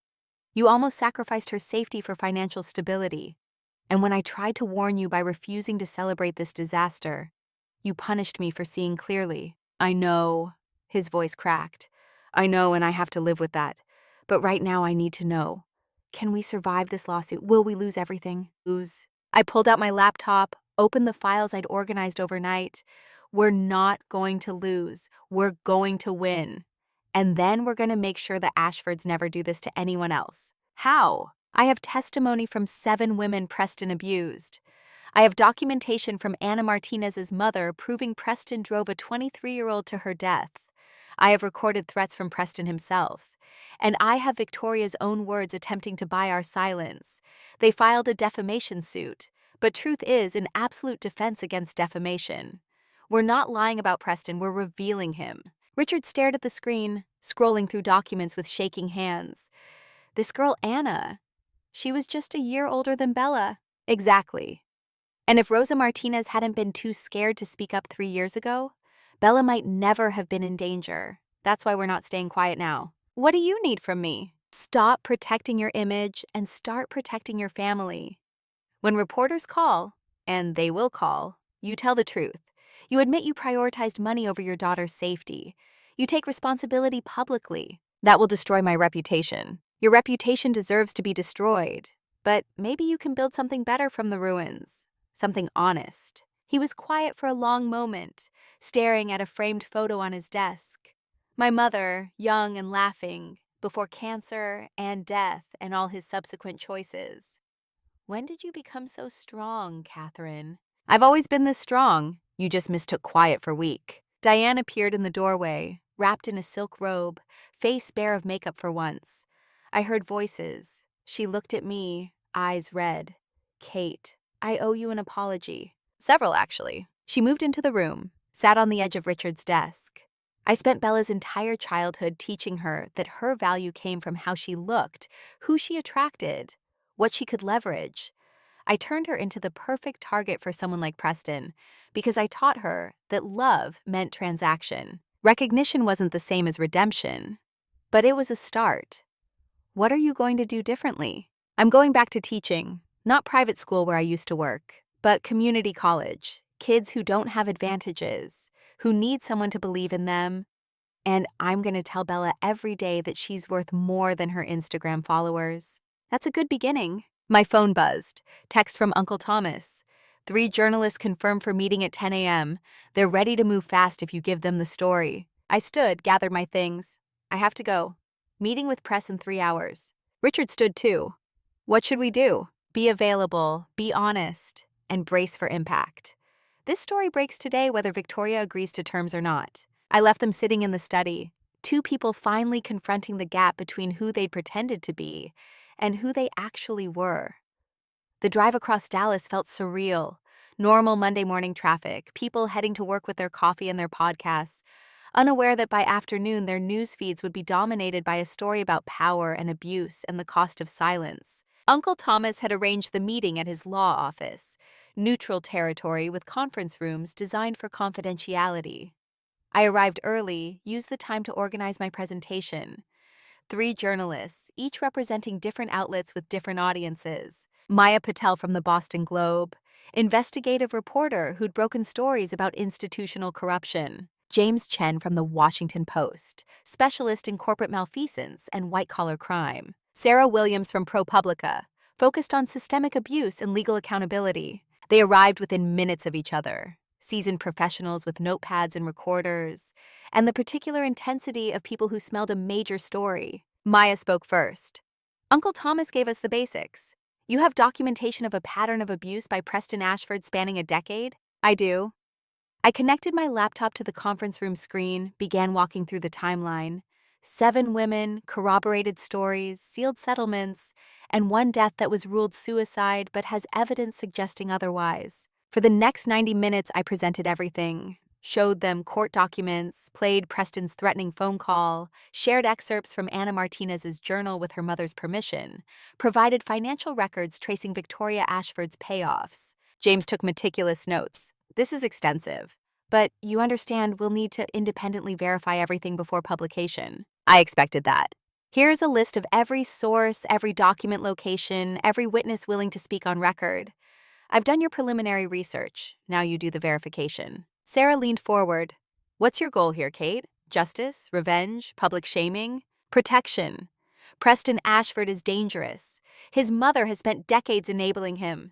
You almost sacrificed her safety for financial stability. And when I tried to warn you by refusing to celebrate this disaster, you punished me for seeing clearly. I know. His voice cracked. I know, and I have to live with that. But right now I need to know. Can we survive this lawsuit? Will we lose everything? Lose? I pulled out my laptop, opened the files I'd organized overnight. We're not going to lose. We're going to win. And then we're going to make sure the Ashfords never do this to anyone else. How? I have testimony from 7 women Preston abused. I have documentation from Anna Martinez's mother proving Preston drove a 23-year-old to her death. I have recorded threats from Preston himself. And I have Victoria's own words attempting to buy our silence. They filed a defamation suit, but truth is an absolute defense against defamation. We're not lying about Preston, we're revealing him. Richard stared at the screen, scrolling through documents with shaking hands. This girl, Anna, she was just a year older than Bella. Exactly. And if Rosa Martinez hadn't been too scared to speak up 3 years ago, Bella might never have been in danger. That's why we're not staying quiet now. What do you need from me? Stop protecting your image and start protecting your family. When reporters call, and they will call, you tell the truth. You admit you prioritized money over your daughter's safety. You take responsibility publicly. That will destroy my reputation. Your reputation deserves to be destroyed. But maybe you can build something better from the ruins. Something honest. He was quiet for a long moment, staring at a framed photo on his desk. My mother, young and laughing, before cancer and death and all his subsequent choices. When did you become so strong, Catherine? I've always been this strong. You just mistook quiet for weak. Diane appeared in the doorway, wrapped in a silk robe, face bare of makeup for once. I heard voices. She looked at me, eyes red. Kate, I owe you an apology. Several, actually. She moved into the room, sat on the edge of Richard's desk. I spent Bella's entire childhood teaching her that her value came from how she looked, who she attracted, what she could leverage. I turned her into the perfect target for someone like Preston because I taught her that love meant transaction. Recognition wasn't the same as redemption, but it was a start. What are you going to do differently? I'm going back to teaching, not private school where I used to work, but community college, kids who don't have advantages, who need someone to believe in them. And I'm going to tell Bella every day that she's worth more than her Instagram followers. That's a good beginning. My phone buzzed. Text from Uncle Thomas. 3 journalists confirmed for meeting at 10 a.m. They're ready to move fast if you give them the story. I stood, gathered my things. I have to go. Meeting with press in 3 hours. Richard stood too. What should we do? Be available, be honest, and brace for impact. This story breaks today whether Victoria agrees to terms or not. I left them sitting in the study, 2 people finally confronting the gap between who they'd pretended to be and who they actually were. The drive across Dallas felt surreal. Normal Monday morning traffic, people heading to work with their coffee and their podcasts, unaware that by afternoon their news feeds would be dominated by a story about power and abuse and the cost of silence. Uncle Thomas had arranged the meeting at his law office, neutral territory with conference rooms designed for confidentiality. I arrived early, used the time to organize my presentation. 3 journalists, each representing different outlets with different audiences. Maya Patel from the Boston Globe, investigative reporter who'd broken stories about institutional corruption. James Chen from the Washington Post, specialist in corporate malfeasance and white-collar crime. Sarah Williams from ProPublica, focused on systemic abuse and legal accountability. They arrived within minutes of each other. Seasoned professionals with notepads and recorders, and the particular intensity of people who smelled a major story. Maya spoke first. Uncle Thomas gave us the basics. You have documentation of a pattern of abuse by Preston Ashford spanning a decade? I do. I connected my laptop to the conference room screen, began walking through the timeline. 7 women, corroborated stories, sealed settlements, and 1 death that was ruled suicide but has evidence suggesting otherwise. For the next 90 minutes, I presented everything, showed them court documents, played Preston's threatening phone call, shared excerpts from Anna Martinez's journal with her mother's permission, provided financial records tracing Victoria Ashford's payoffs. James took meticulous notes. This is extensive, but you understand we'll need to independently verify everything before publication. I expected that. Here's a list of every source, every document location, every witness willing to speak on record. I've done your preliminary research. Now you do the verification. Sarah leaned forward. What's your goal here, Kate? Justice? Revenge? Public shaming? Protection. Preston Ashford is dangerous. His mother has spent decades enabling him.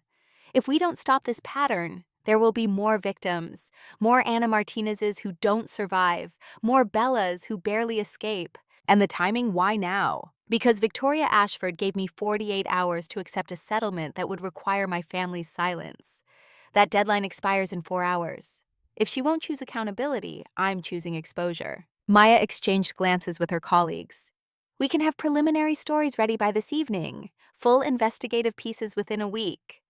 If we don't stop this pattern, there will be more victims, more Anna Martinez's who don't survive, more Bellas who barely escape. And the timing, why now? Because Victoria Ashford gave me 48 hours to accept a settlement that would require my family's silence. That deadline expires in 4 hours. If she won't choose accountability, I'm choosing exposure. Maya exchanged glances with her colleagues. We can have preliminary stories ready by this evening, full investigative pieces within a week.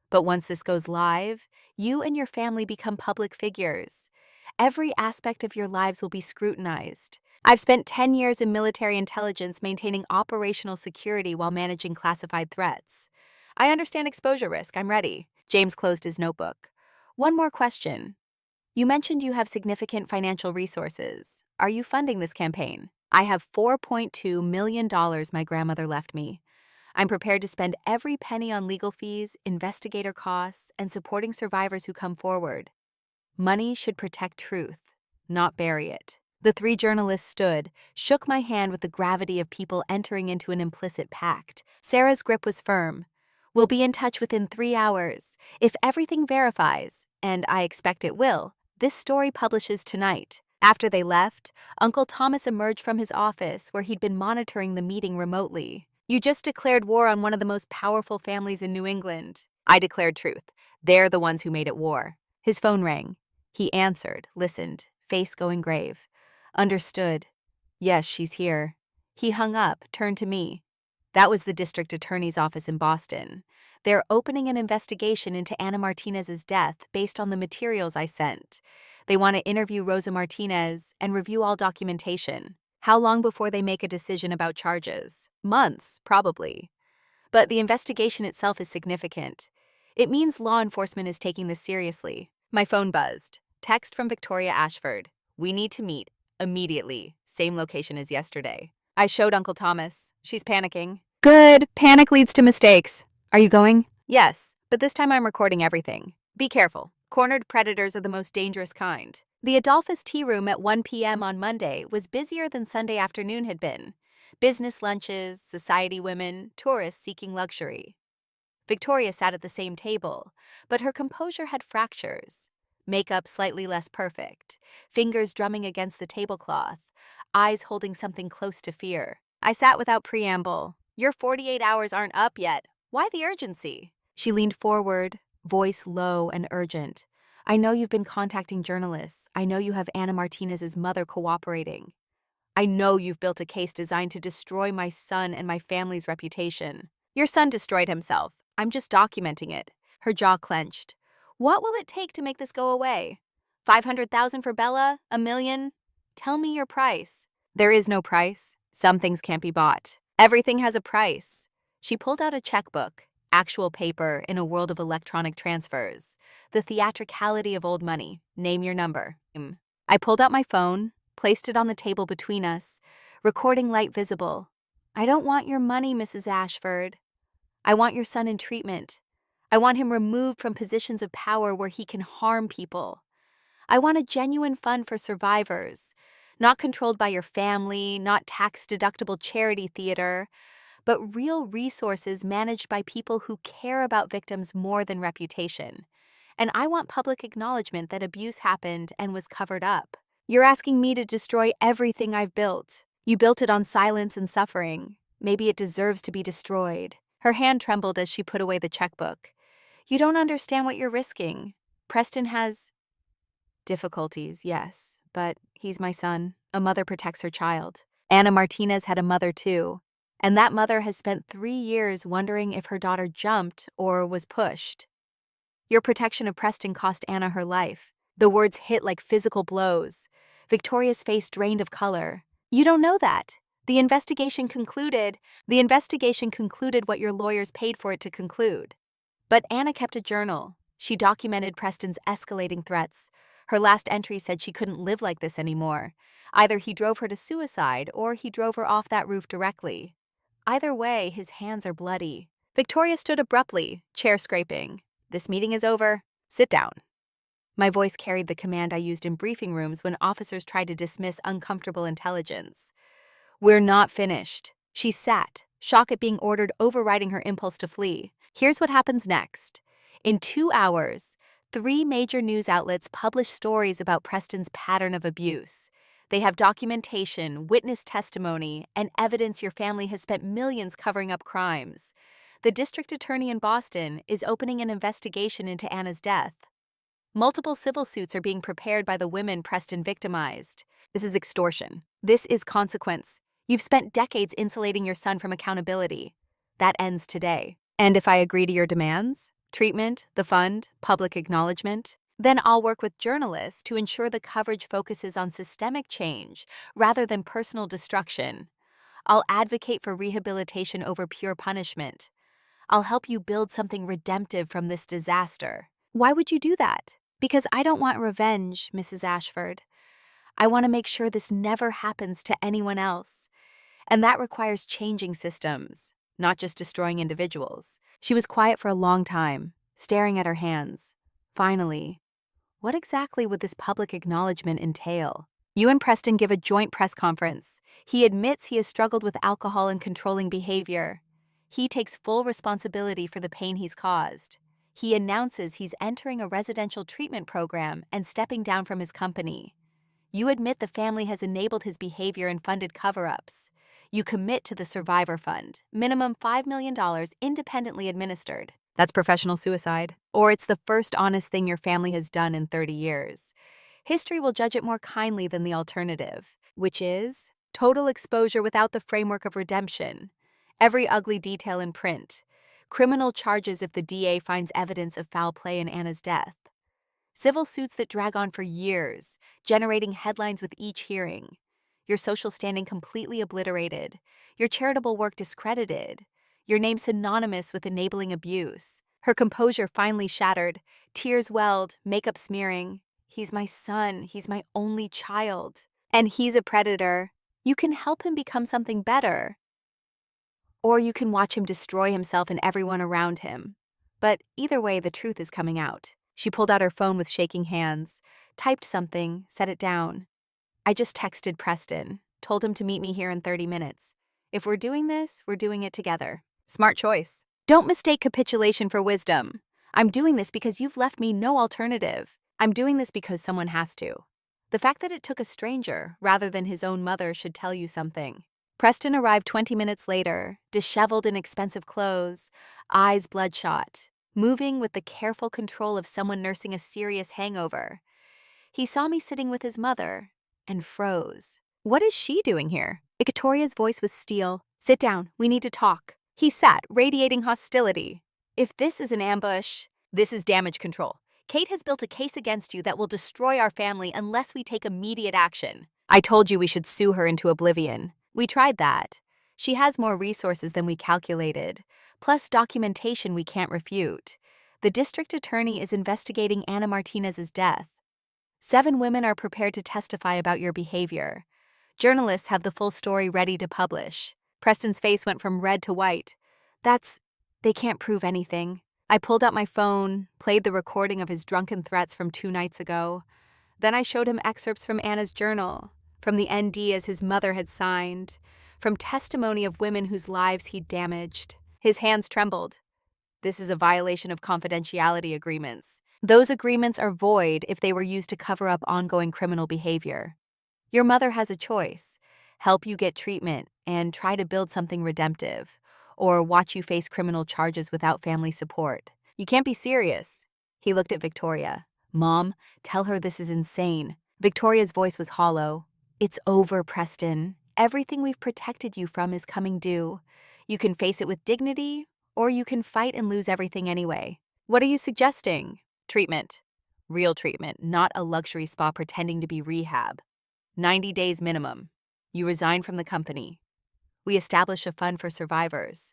But once this goes live, you and your family become public figures. Every aspect of your lives will be scrutinized. I've spent 10 years in military intelligence maintaining operational security while managing classified threats. I understand exposure risk. I'm ready. James closed his notebook. One more question. You mentioned you have significant financial resources. Are you funding this campaign? I have $4.2 million my grandmother left me. I'm prepared to spend every penny on legal fees, investigator costs, and supporting survivors who come forward. Money should protect truth, not bury it. The three journalists stood, shook my hand with the gravity of people entering into an implicit pact. Sarah's grip was firm. We'll be in touch within 3 hours. If everything verifies, and I expect it will, this story publishes tonight. After they left, Uncle Thomas emerged from his office where he'd been monitoring the meeting remotely. You just declared war on one of the most powerful families in New England. I declared truth. They're the ones who made it war. His phone rang. He answered, listened, face going grave. Understood. Yes, she's here. He hung up, turned to me. That was the district attorney's office in Boston. They're opening an investigation into Ana Martinez's death based on the materials I sent. They want to interview Rosa Martinez and review all documentation. How long before they make a decision about charges? Months, probably. But the investigation itself is significant. It means law enforcement is taking this seriously. My phone buzzed. Text from Victoria Ashford. We need to meet. Immediately. Same location as yesterday. I showed Uncle Thomas. She's panicking. Good. Panic leads to mistakes. Are you going? Yes, but this time I'm recording everything. Be careful. Cornered predators are the most dangerous kind. The Adolphus Tea Room at 1 p.m. on Monday was busier than Sunday afternoon had been. Business lunches, society women, tourists seeking luxury. Victoria sat at the same table, but her composure had fractures. Makeup slightly less perfect, fingers drumming against the tablecloth, eyes holding something close to fear. I sat without preamble. Your 48 hours aren't up yet. Why the urgency? She leaned forward, voice low and urgent. I know you've been contacting journalists. I know you have Ana Martinez's mother cooperating. I know you've built a case designed to destroy my son and my family's reputation. Your son destroyed himself. I'm just documenting it. Her jaw clenched. What will it take to make this go away? 500,000 for Bella? $1 million? Tell me your price. There is no price. Some things can't be bought. Everything has a price. She pulled out a checkbook, actual paper in a world of electronic transfers. The theatricality of old money. Name your number. I pulled out my phone, placed it on the table between us, recording light visible. I don't want your money, Mrs. Ashford. I want your son in treatment. I want him removed from positions of power where he can harm people. I want a genuine fund for survivors, not controlled by your family, not tax-deductible charity theater, but real resources managed by people who care about victims more than reputation. And I want public acknowledgement that abuse happened and was covered up. You're asking me to destroy everything I've built. You built it on silence and suffering. Maybe it deserves to be destroyed. Her hand trembled as she put away the checkbook. You don't understand what you're risking. Preston has difficulties, yes, but he's my son. A mother protects her child. Ana Martinez had a mother too, and that mother has spent 3 years wondering if her daughter jumped or was pushed. Your protection of Preston cost Ana her life. The words hit like physical blows. Victoria's face drained of color. You don't know that. The investigation concluded what your lawyers paid for it to conclude. But Ana kept a journal. She documented Preston's escalating threats. Her last entry said she couldn't live like this anymore. Either he drove her to suicide or he drove her off that roof directly. Either way, his hands are bloody. Victoria stood abruptly, chair scraping. This meeting is over. Sit down. My voice carried the command I used in briefing rooms when officers tried to dismiss uncomfortable intelligence. We're not finished. She sat, shock at being ordered overriding her impulse to flee. Here's what happens next. In 2 hours, 3 major news outlets publish stories about Preston's pattern of abuse. They have documentation, witness testimony, and evidence your family has spent millions covering up crimes. The district attorney in Boston is opening an investigation into Ana's death. Multiple civil suits are being prepared by the women Preston victimized. This is extortion. This is consequence. You've spent decades insulating your son from accountability. That ends today. And if I agree to your demands, treatment, the fund, public acknowledgement, then I'll work with journalists to ensure the coverage focuses on systemic change rather than personal destruction. I'll advocate for rehabilitation over pure punishment. I'll help you build something redemptive from this disaster. Why would you do that? Because I don't want revenge, Mrs. Ashford. I want to make sure this never happens to anyone else. And that requires changing systems, not just destroying individuals. She was quiet for a long time, staring at her hands. Finally, What exactly would this public acknowledgement entail? You and Preston give a joint press conference. He admits he has struggled with alcohol and controlling behavior. He takes full responsibility for the pain he's caused. He announces he's entering a residential treatment program and stepping down from his company. You admit the family has enabled his behavior and funded cover-ups. You commit to the Survivor Fund, minimum $5 million independently administered. That's professional suicide. Or it's the first honest thing your family has done in 30 years. History will judge it more kindly than the alternative, which is total exposure without the framework of redemption. Every ugly detail in print. Criminal charges if the DA finds evidence of foul play in Anna's death. Civil suits that drag on for years, generating headlines with each hearing. Your social standing completely obliterated. Your charitable work discredited. Your name synonymous with enabling abuse. Her composure finally shattered. Tears welled, makeup smearing. He's my son. He's my only child. And he's a predator. You can help him become something better. Or you can watch him destroy himself and everyone around him. But either way, the truth is coming out. She pulled out her phone with shaking hands, typed something, set it down. I just texted Preston, told him to meet me here in 30 minutes. If we're doing this, we're doing it together. Smart choice. Don't mistake capitulation for wisdom. I'm doing this because you've left me no alternative. I'm doing this because someone has to. The fact that it took a stranger, rather than his own mother, should tell you something. Preston arrived 20 minutes later, disheveled in expensive clothes, eyes bloodshot, moving with the careful control of someone nursing a serious hangover. He saw me sitting with his mother and froze. What is she doing here? Victoria's voice was steel. Sit down, we need to talk. He sat, radiating hostility. If this is an ambush, this is damage control. Kate has built a case against you that will destroy our family unless we take immediate action. I told you we should sue her into oblivion. We tried that. She has more resources than we calculated, plus documentation we can't refute. The district attorney is investigating Anna Martinez's death. 7 women are prepared to testify about your behavior. Journalists have the full story ready to publish. Preston's face went from red to white. They can't prove anything. I pulled out my phone, played the recording of his drunken threats from 2 nights ago. Then I showed him excerpts from Anna's journal, from the ND as his mother had signed, from testimony of women whose lives he'd damaged. His hands trembled. This is a violation of confidentiality agreements. Those agreements are void if they were used to cover up ongoing criminal behavior. Your mother has a choice: help you get treatment and try to build something redemptive, or watch you face criminal charges without family support. You can't be serious. He looked at Victoria. Mom, tell her this is insane. Victoria's voice was hollow. It's over, Preston. Everything we've protected you from is coming due. You can face it with dignity, or you can fight and lose everything anyway. What are you suggesting? Treatment. Real treatment, not a luxury spa pretending to be rehab. 90 days minimum. You resign from the company. We establish a fund for survivors.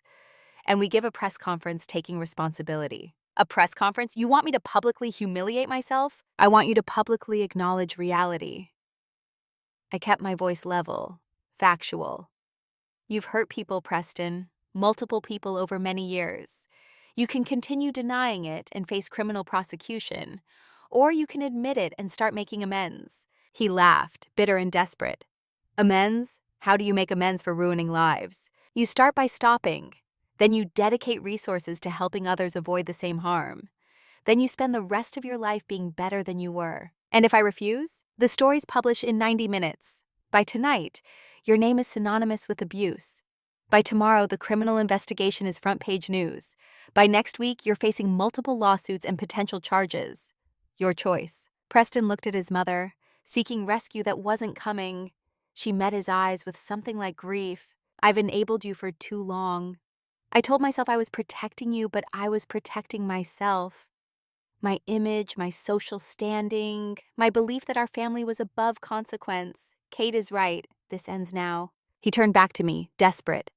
And we give a press conference taking responsibility. A press conference? You want me to publicly humiliate myself? I want you to publicly acknowledge reality. I kept my voice level, factual. You've hurt people, Preston. Multiple people over many years. You can continue denying it and face criminal prosecution, or you can admit it and start making amends. He laughed, bitter and desperate. Amends? How do you make amends for ruining lives? You start by stopping. Then you dedicate resources to helping others avoid the same harm. Then you spend the rest of your life being better than you were. And if I refuse? The stories publish in 90 minutes. By tonight, your name is synonymous with abuse. By tomorrow, the criminal investigation is front-page news. By next week, you're facing multiple lawsuits and potential charges. Your choice. Preston looked at his mother, seeking rescue that wasn't coming. She met his eyes with something like grief. I've enabled you for too long. I told myself I was protecting you, but I was protecting myself. My image, my social standing, my belief that our family was above consequence. Kate is right. This ends now. He turned back to me, desperate.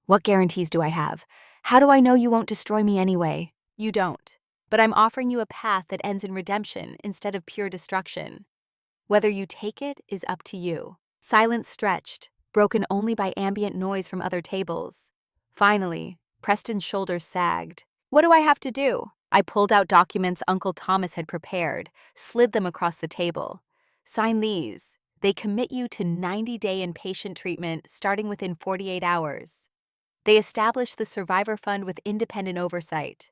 What guarantees do I have? How do I know you won't destroy me anyway? You don't. But I'm offering you a path that ends in redemption instead of pure destruction. Whether you take it is up to you. Silence stretched, broken only by ambient noise from other tables. Finally, Preston's shoulders sagged. What do I have to do? I pulled out documents Uncle Thomas had prepared, slid them across the table. Sign these. They commit you to 90-day inpatient treatment starting within 48 hours. They establish the Survivor Fund with independent oversight.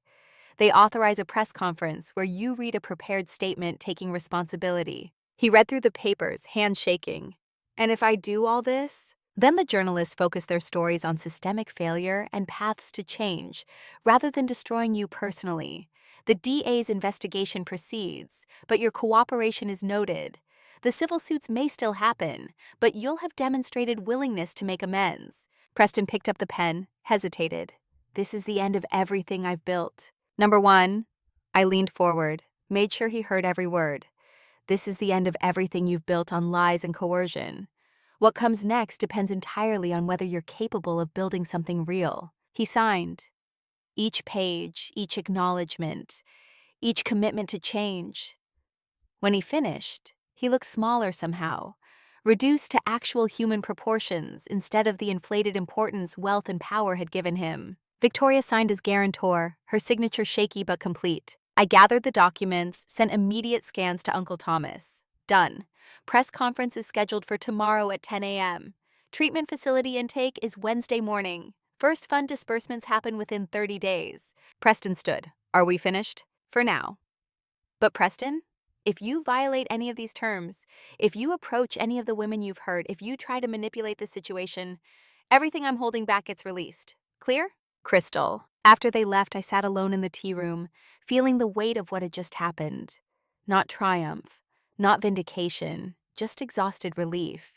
They authorize a press conference where you read a prepared statement taking responsibility. He read through the papers, hands shaking. And if I do all this? Then the journalists focus their stories on systemic failure and paths to change, rather than destroying you personally. The DA's investigation proceeds, but your cooperation is noted. The civil suits may still happen, but you'll have demonstrated willingness to make amends. Preston picked up the pen, hesitated. This is the end of everything I've built. Number 1, I leaned forward, made sure he heard every word. This is the end of everything you've built on lies and coercion. What comes next depends entirely on whether you're capable of building something real. He signed. Each page, each acknowledgement, each commitment to change. When he finished, he looked smaller somehow, reduced to actual human proportions instead of the inflated importance wealth and power had given him. Victoria signed as guarantor, her signature shaky but complete. I gathered the documents, sent immediate scans to Uncle Thomas. Done. Press conference is scheduled for tomorrow at 10 a.m. Treatment facility intake is Wednesday morning. First fund disbursements happen within 30 days. Preston stood. Are we finished? For now. But Preston, if you violate any of these terms, if you approach any of the women you've hurt, if you try to manipulate the situation, everything I'm holding back gets released. Clear? Crystal. After they left, I sat alone in the tea room, feeling the weight of what had just happened. Not triumph, not vindication, just exhausted relief.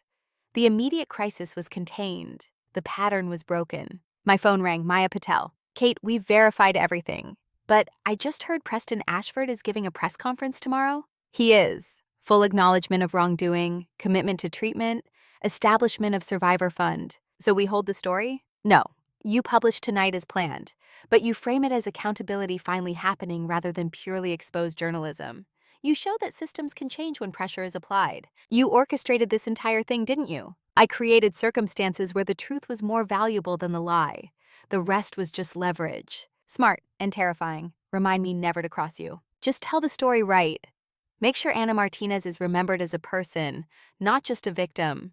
The immediate crisis was contained. The pattern was broken. My phone rang. Maya Patel. Kate, we've verified everything. But I just heard Preston Ashford is giving a press conference tomorrow. He is. Full acknowledgement of wrongdoing, commitment to treatment, establishment of Survivor Fund. So we hold the story? No. You publish tonight as planned, but you frame it as accountability finally happening rather than purely exposed journalism. You show that systems can change when pressure is applied. You orchestrated this entire thing, didn't you? I created circumstances where the truth was more valuable than the lie. The rest was just leverage. Smart and terrifying. Remind me never to cross you. Just tell the story right. Make sure Anna Martinez is remembered as a person, not just a victim.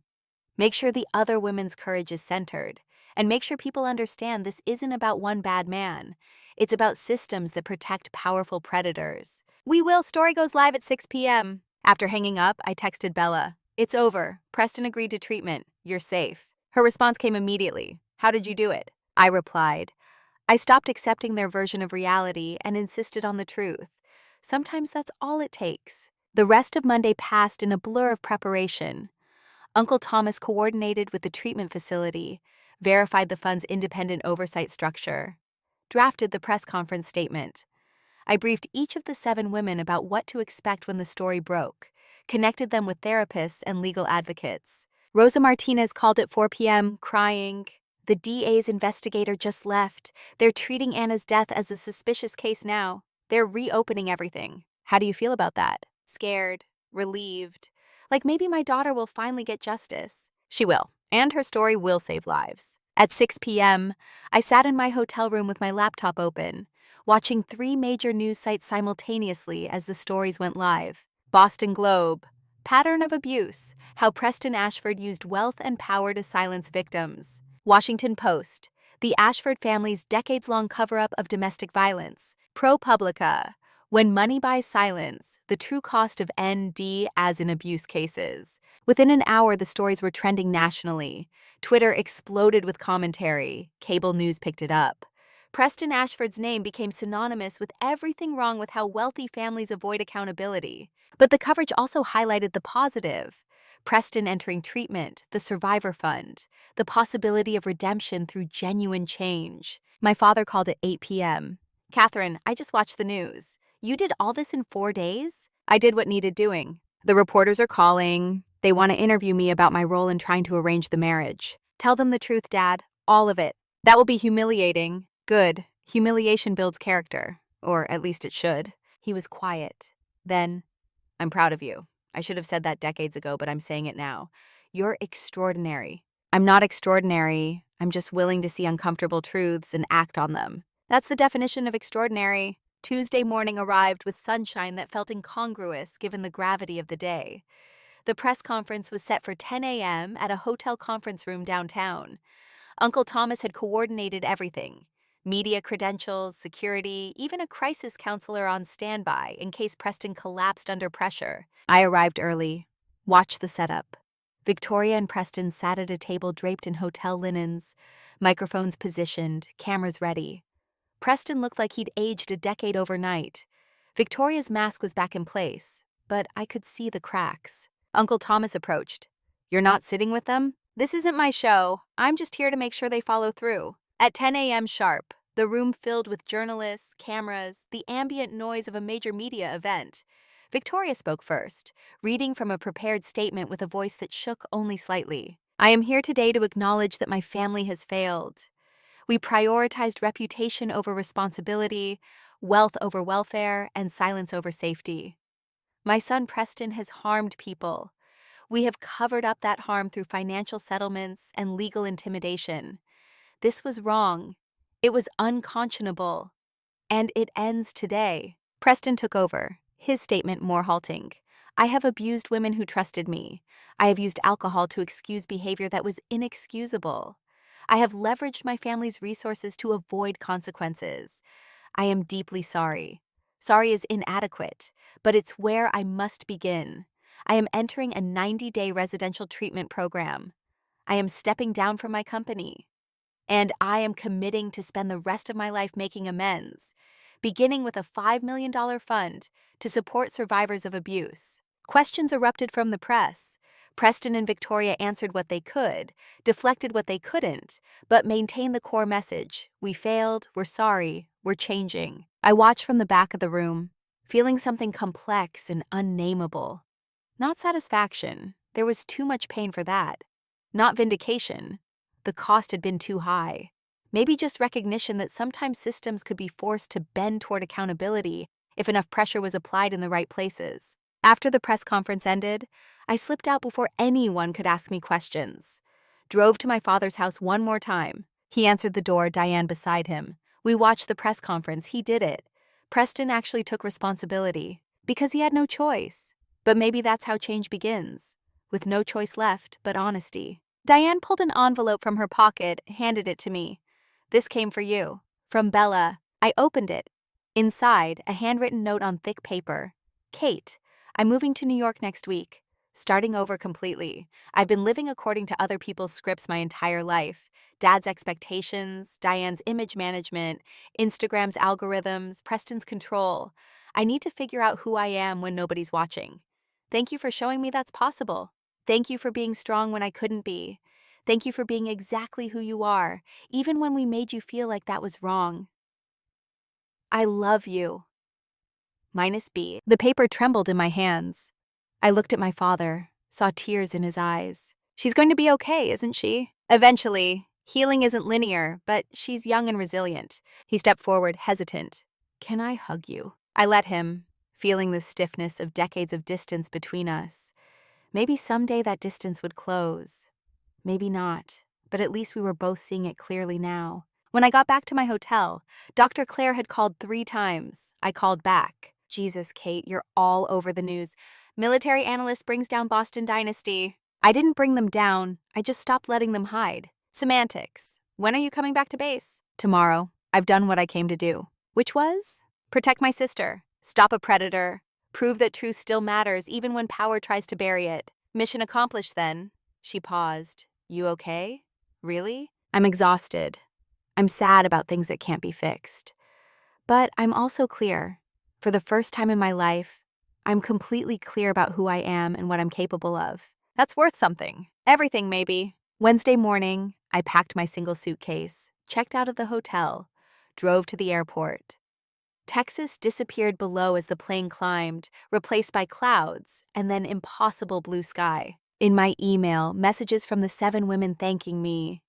Make sure the other women's courage is centered. And make sure people understand this isn't about one bad man. It's about systems that protect powerful predators. We will. Story goes live at 6 p.m. After hanging up, I texted Bella. It's over. Preston agreed to treatment. You're safe. Her response came immediately. How did you do it? I replied. I stopped accepting their version of reality and insisted on the truth. Sometimes that's all it takes. The rest of Monday passed in a blur of preparation. Uncle Thomas coordinated with the treatment facility, verified the fund's independent oversight structure, drafted the press conference statement. I briefed each of the 7 women about what to expect when the story broke, connected them with therapists and legal advocates. Rosa Martinez called at 4 p.m., crying. The DA's investigator just left. They're treating Anna's death as a suspicious case now. They're reopening everything. How do you feel about that? Scared, relieved. Like maybe my daughter will finally get justice. She will. And her story will save lives. At 6 p.m., I sat in my hotel room with my laptop open, watching 3 major news sites simultaneously as the stories went live. Boston Globe, pattern of abuse, how Preston Ashford used wealth and power to silence victims. Washington Post, the Ashford family's decades-long cover-up of domestic violence. ProPublica, when money buys silence, the true cost of ND as in abuse cases. Within an hour, the stories were trending nationally. Twitter exploded with commentary. Cable news picked it up. Preston Ashford's name became synonymous with everything wrong with how wealthy families avoid accountability. But the coverage also highlighted the positive. Preston entering treatment, the Survivor Fund, the possibility of redemption through genuine change. My father called at 8 p.m. Catherine, I just watched the news. You did all this in 4 days? I did what needed doing. The reporters are calling. They want to interview me about my role in trying to arrange the marriage. Tell them the truth, Dad. All of it. That will be humiliating. Good. Humiliation builds character. Or at least it should. He was quiet. Then, I'm proud of you. I should have said that decades ago, but I'm saying it now. You're extraordinary. I'm not extraordinary. I'm just willing to see uncomfortable truths and act on them. That's the definition of extraordinary. Tuesday morning arrived with sunshine that felt incongruous given the gravity of the day. The press conference was set for 10 a.m. at a hotel conference room downtown. Uncle Thomas had coordinated everything: media credentials, security, even a crisis counselor on standby in case Preston collapsed under pressure. I arrived early, watched the setup. Victoria and Preston sat at a table draped in hotel linens, microphones positioned, cameras ready. Preston looked like he'd aged a decade overnight. Victoria's mask was back in place, but I could see the cracks. Uncle Thomas approached. "You're not sitting with them? This isn't my show. I'm just here to make sure they follow through." At 10 a.m. sharp, the room filled with journalists, cameras, the ambient noise of a major media event. Victoria spoke first, reading from a prepared statement with a voice that shook only slightly. "I am here today to acknowledge that my family has failed. We prioritized reputation over responsibility, wealth over welfare, and silence over safety. My son Preston has harmed people. We have covered up that harm through financial settlements and legal intimidation. This was wrong. It was unconscionable. And it ends today." Preston took over, his statement more halting. "I have abused women who trusted me. I have used alcohol to excuse behavior that was inexcusable. I have leveraged my family's resources to avoid consequences. I am deeply sorry. Sorry is inadequate, but it's where I must begin. I am entering a 90-day residential treatment program. I am stepping down from my company. And I am committing to spend the rest of my life making amends, beginning with a $5 million fund to support survivors of abuse." Questions erupted from the press. Preston and Victoria answered what they could, deflected what they couldn't, but maintained the core message: we failed, we're sorry, we're changing. I watched from the back of the room, feeling something complex and unnameable. Not satisfaction, there was too much pain for that. Not vindication, the cost had been too high. Maybe just recognition that sometimes systems could be forced to bend toward accountability if enough pressure was applied in the right places. After the press conference ended, I slipped out before anyone could ask me questions. Drove to my father's house one more time. He answered the door, Diane beside him. We watched the press conference. He did it. Preston actually took responsibility because he had no choice. But maybe that's how change begins, with no choice left but honesty. Diane pulled an envelope from her pocket, handed it to me. "This came for you. From Bella." I opened it. Inside, a handwritten note on thick paper. "Kate, I'm moving to New York next week. Starting over completely. I've been living according to other people's scripts my entire life. Dad's expectations, Diane's image management, Instagram's algorithms, Preston's control. I need to figure out who I am when nobody's watching. Thank you for showing me that's possible. Thank you for being strong when I couldn't be. Thank you for being exactly who you are, even when we made you feel like that was wrong. I love you. -B." The paper trembled in my hands. I looked at my father, saw tears in his eyes. "She's going to be okay, isn't she?" "Eventually. Healing isn't linear, but she's young and resilient." He stepped forward, hesitant. "Can I hug you?" I let him, feeling the stiffness of decades of distance between us. Maybe someday that distance would close. Maybe not, but at least we were both seeing it clearly now. When I got back to my hotel, Dr. Claire had called 3 times. I called back. "Jesus, Kate, you're all over the news. Military analyst brings down Boston Dynasty." I didn't bring them down. I just stopped letting them hide. Semantics. "When are you coming back to base?" "Tomorrow. I've done what I came to do." Which was? Protect my sister. Stop a predator. Prove that truth still matters even when power tries to bury it. Mission accomplished then. She paused. "You okay? Really?" I'm exhausted. I'm sad about things that can't be fixed. But I'm also clear. For the first time in my life, I'm completely clear about who I am and what I'm capable of. That's worth something. Everything, maybe. Wednesday morning, I packed my single suitcase, checked out of the hotel, drove to the airport. Texas disappeared below as the plane climbed, replaced by clouds, and then impossible blue sky. In my email, messages from the 7 women thanking me.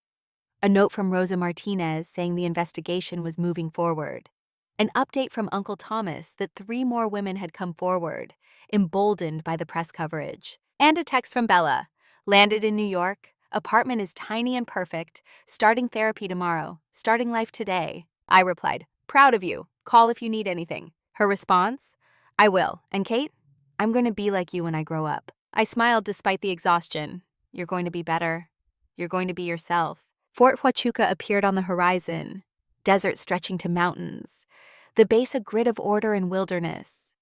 A note from Rosa Martinez saying the investigation was moving forward. An update from Uncle Thomas that 3 more women had come forward, emboldened by the press coverage. And a text from Bella. "Landed in New York. Apartment is tiny and perfect. Starting therapy tomorrow. Starting life today." I replied, "Proud of you. Call if you need anything. Her response? I will. And Kate? I'm going to be like you when I grow up. I smiled despite the exhaustion. You're going to be better. You're going to be yourself. Fort Huachuca appeared on the horizon, desert stretching to mountains, the base a grid of order and wilderness.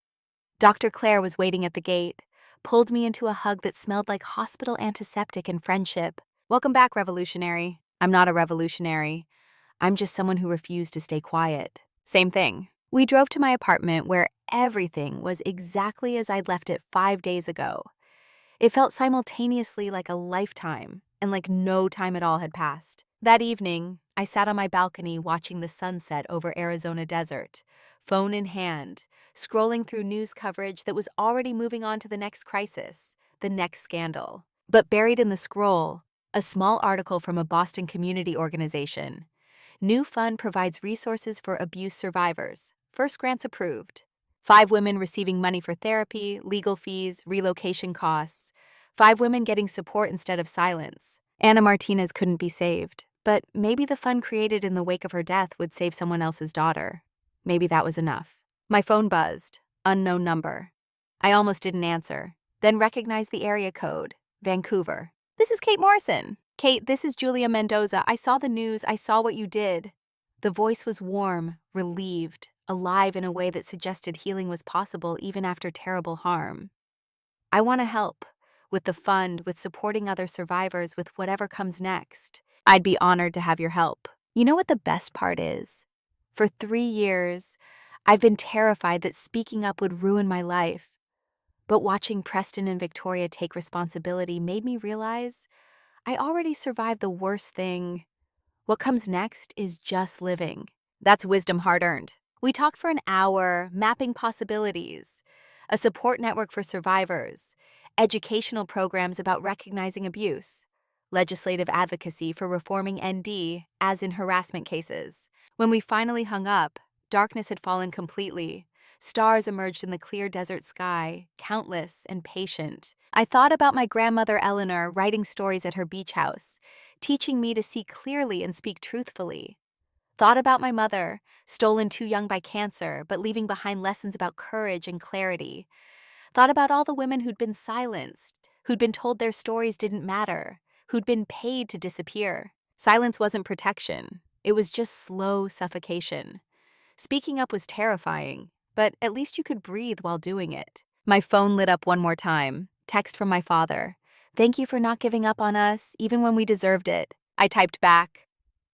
Dr. Claire was waiting at the gate, pulled me into a hug that smelled like hospital antiseptic and friendship. Welcome back, revolutionary. I'm not a revolutionary. I'm just someone who refused to stay quiet. Same thing. We drove to my apartment where everything was exactly as I'd left it 5 days ago. It felt simultaneously like a lifetime and like no time at all had passed. That evening, I sat on my balcony watching the sunset over Arizona desert, phone in hand, scrolling through news coverage that was already moving on to the next crisis, the next scandal. But buried in the scroll, a small article from a Boston community organization. New fund provides resources for abuse survivors. First grants approved. 5 women receiving money for therapy, legal fees, relocation costs. 5 women getting support instead of silence. Anna Martinez couldn't be saved, but maybe the fund created in the wake of her death would save someone else's daughter. Maybe that was enough. My phone buzzed. Unknown number. I almost didn't answer, then recognized the area code. Vancouver. This is Kate Morrison. Kate, this is Julia Mendoza. I saw the news. I saw what you did. The voice was warm, relieved, alive in a way that suggested healing was possible even after terrible harm. I want to help. With the fund, with supporting other survivors, with whatever comes next. I'd be honored to have your help. You know what the best part is? For 3 years, I've been terrified that speaking up would ruin my life. But watching Preston and Victoria take responsibility made me realize I already survived the worst thing. What comes next is just living. That's wisdom hard-earned. We talked for an hour, mapping possibilities, a support network for survivors, educational programs about recognizing abuse, legislative advocacy for reforming ND, as in harassment cases. When we finally hung up, darkness had fallen completely. Stars emerged in the clear desert sky, countless and patient. I thought about my grandmother Eleanor writing stories at her beach house, teaching me to see clearly and speak truthfully. Thought about my mother, stolen too young by cancer, but leaving behind lessons about courage and clarity. Thought about all the women who'd been silenced, who'd been told their stories didn't matter, who'd been paid to disappear. Silence wasn't protection. It was just slow suffocation. Speaking up was terrifying, but at least you could breathe while doing it. My phone lit up one more time. Text from my father. Thank you for not giving up on us, even when we deserved it. I typed back.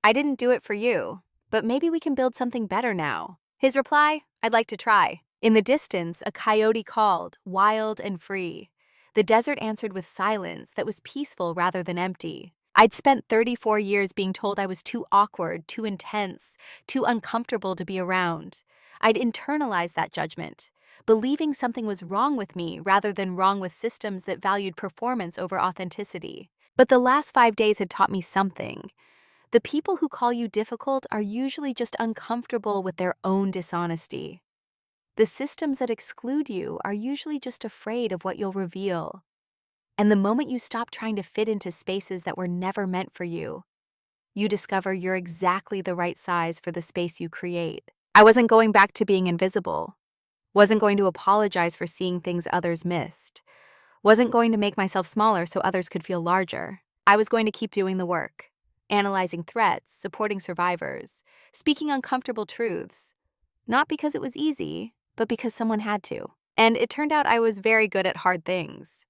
I didn't do it for you, but maybe we can build something better now. His reply, I'd like to try. In the distance, a coyote called, wild and free. The desert answered with silence that was peaceful rather than empty. I'd spent 34 years being told I was too awkward, too intense, too uncomfortable to be around. I'd internalized that judgment, believing something was wrong with me rather than wrong with systems that valued performance over authenticity. But the last 5 days had taught me something. The people who call you difficult are usually just uncomfortable with their own dishonesty. The systems that exclude you are usually just afraid of what you'll reveal. And the moment you stop trying to fit into spaces that were never meant for you, you discover you're exactly the right size for the space you create. I wasn't going back to being invisible. Wasn't going to apologize for seeing things others missed. Wasn't going to make myself smaller so others could feel larger. I was going to keep doing the work. Analyzing threats, supporting survivors, speaking uncomfortable truths. Not because it was easy, but because someone had to. And it turned out I was very good at hard things.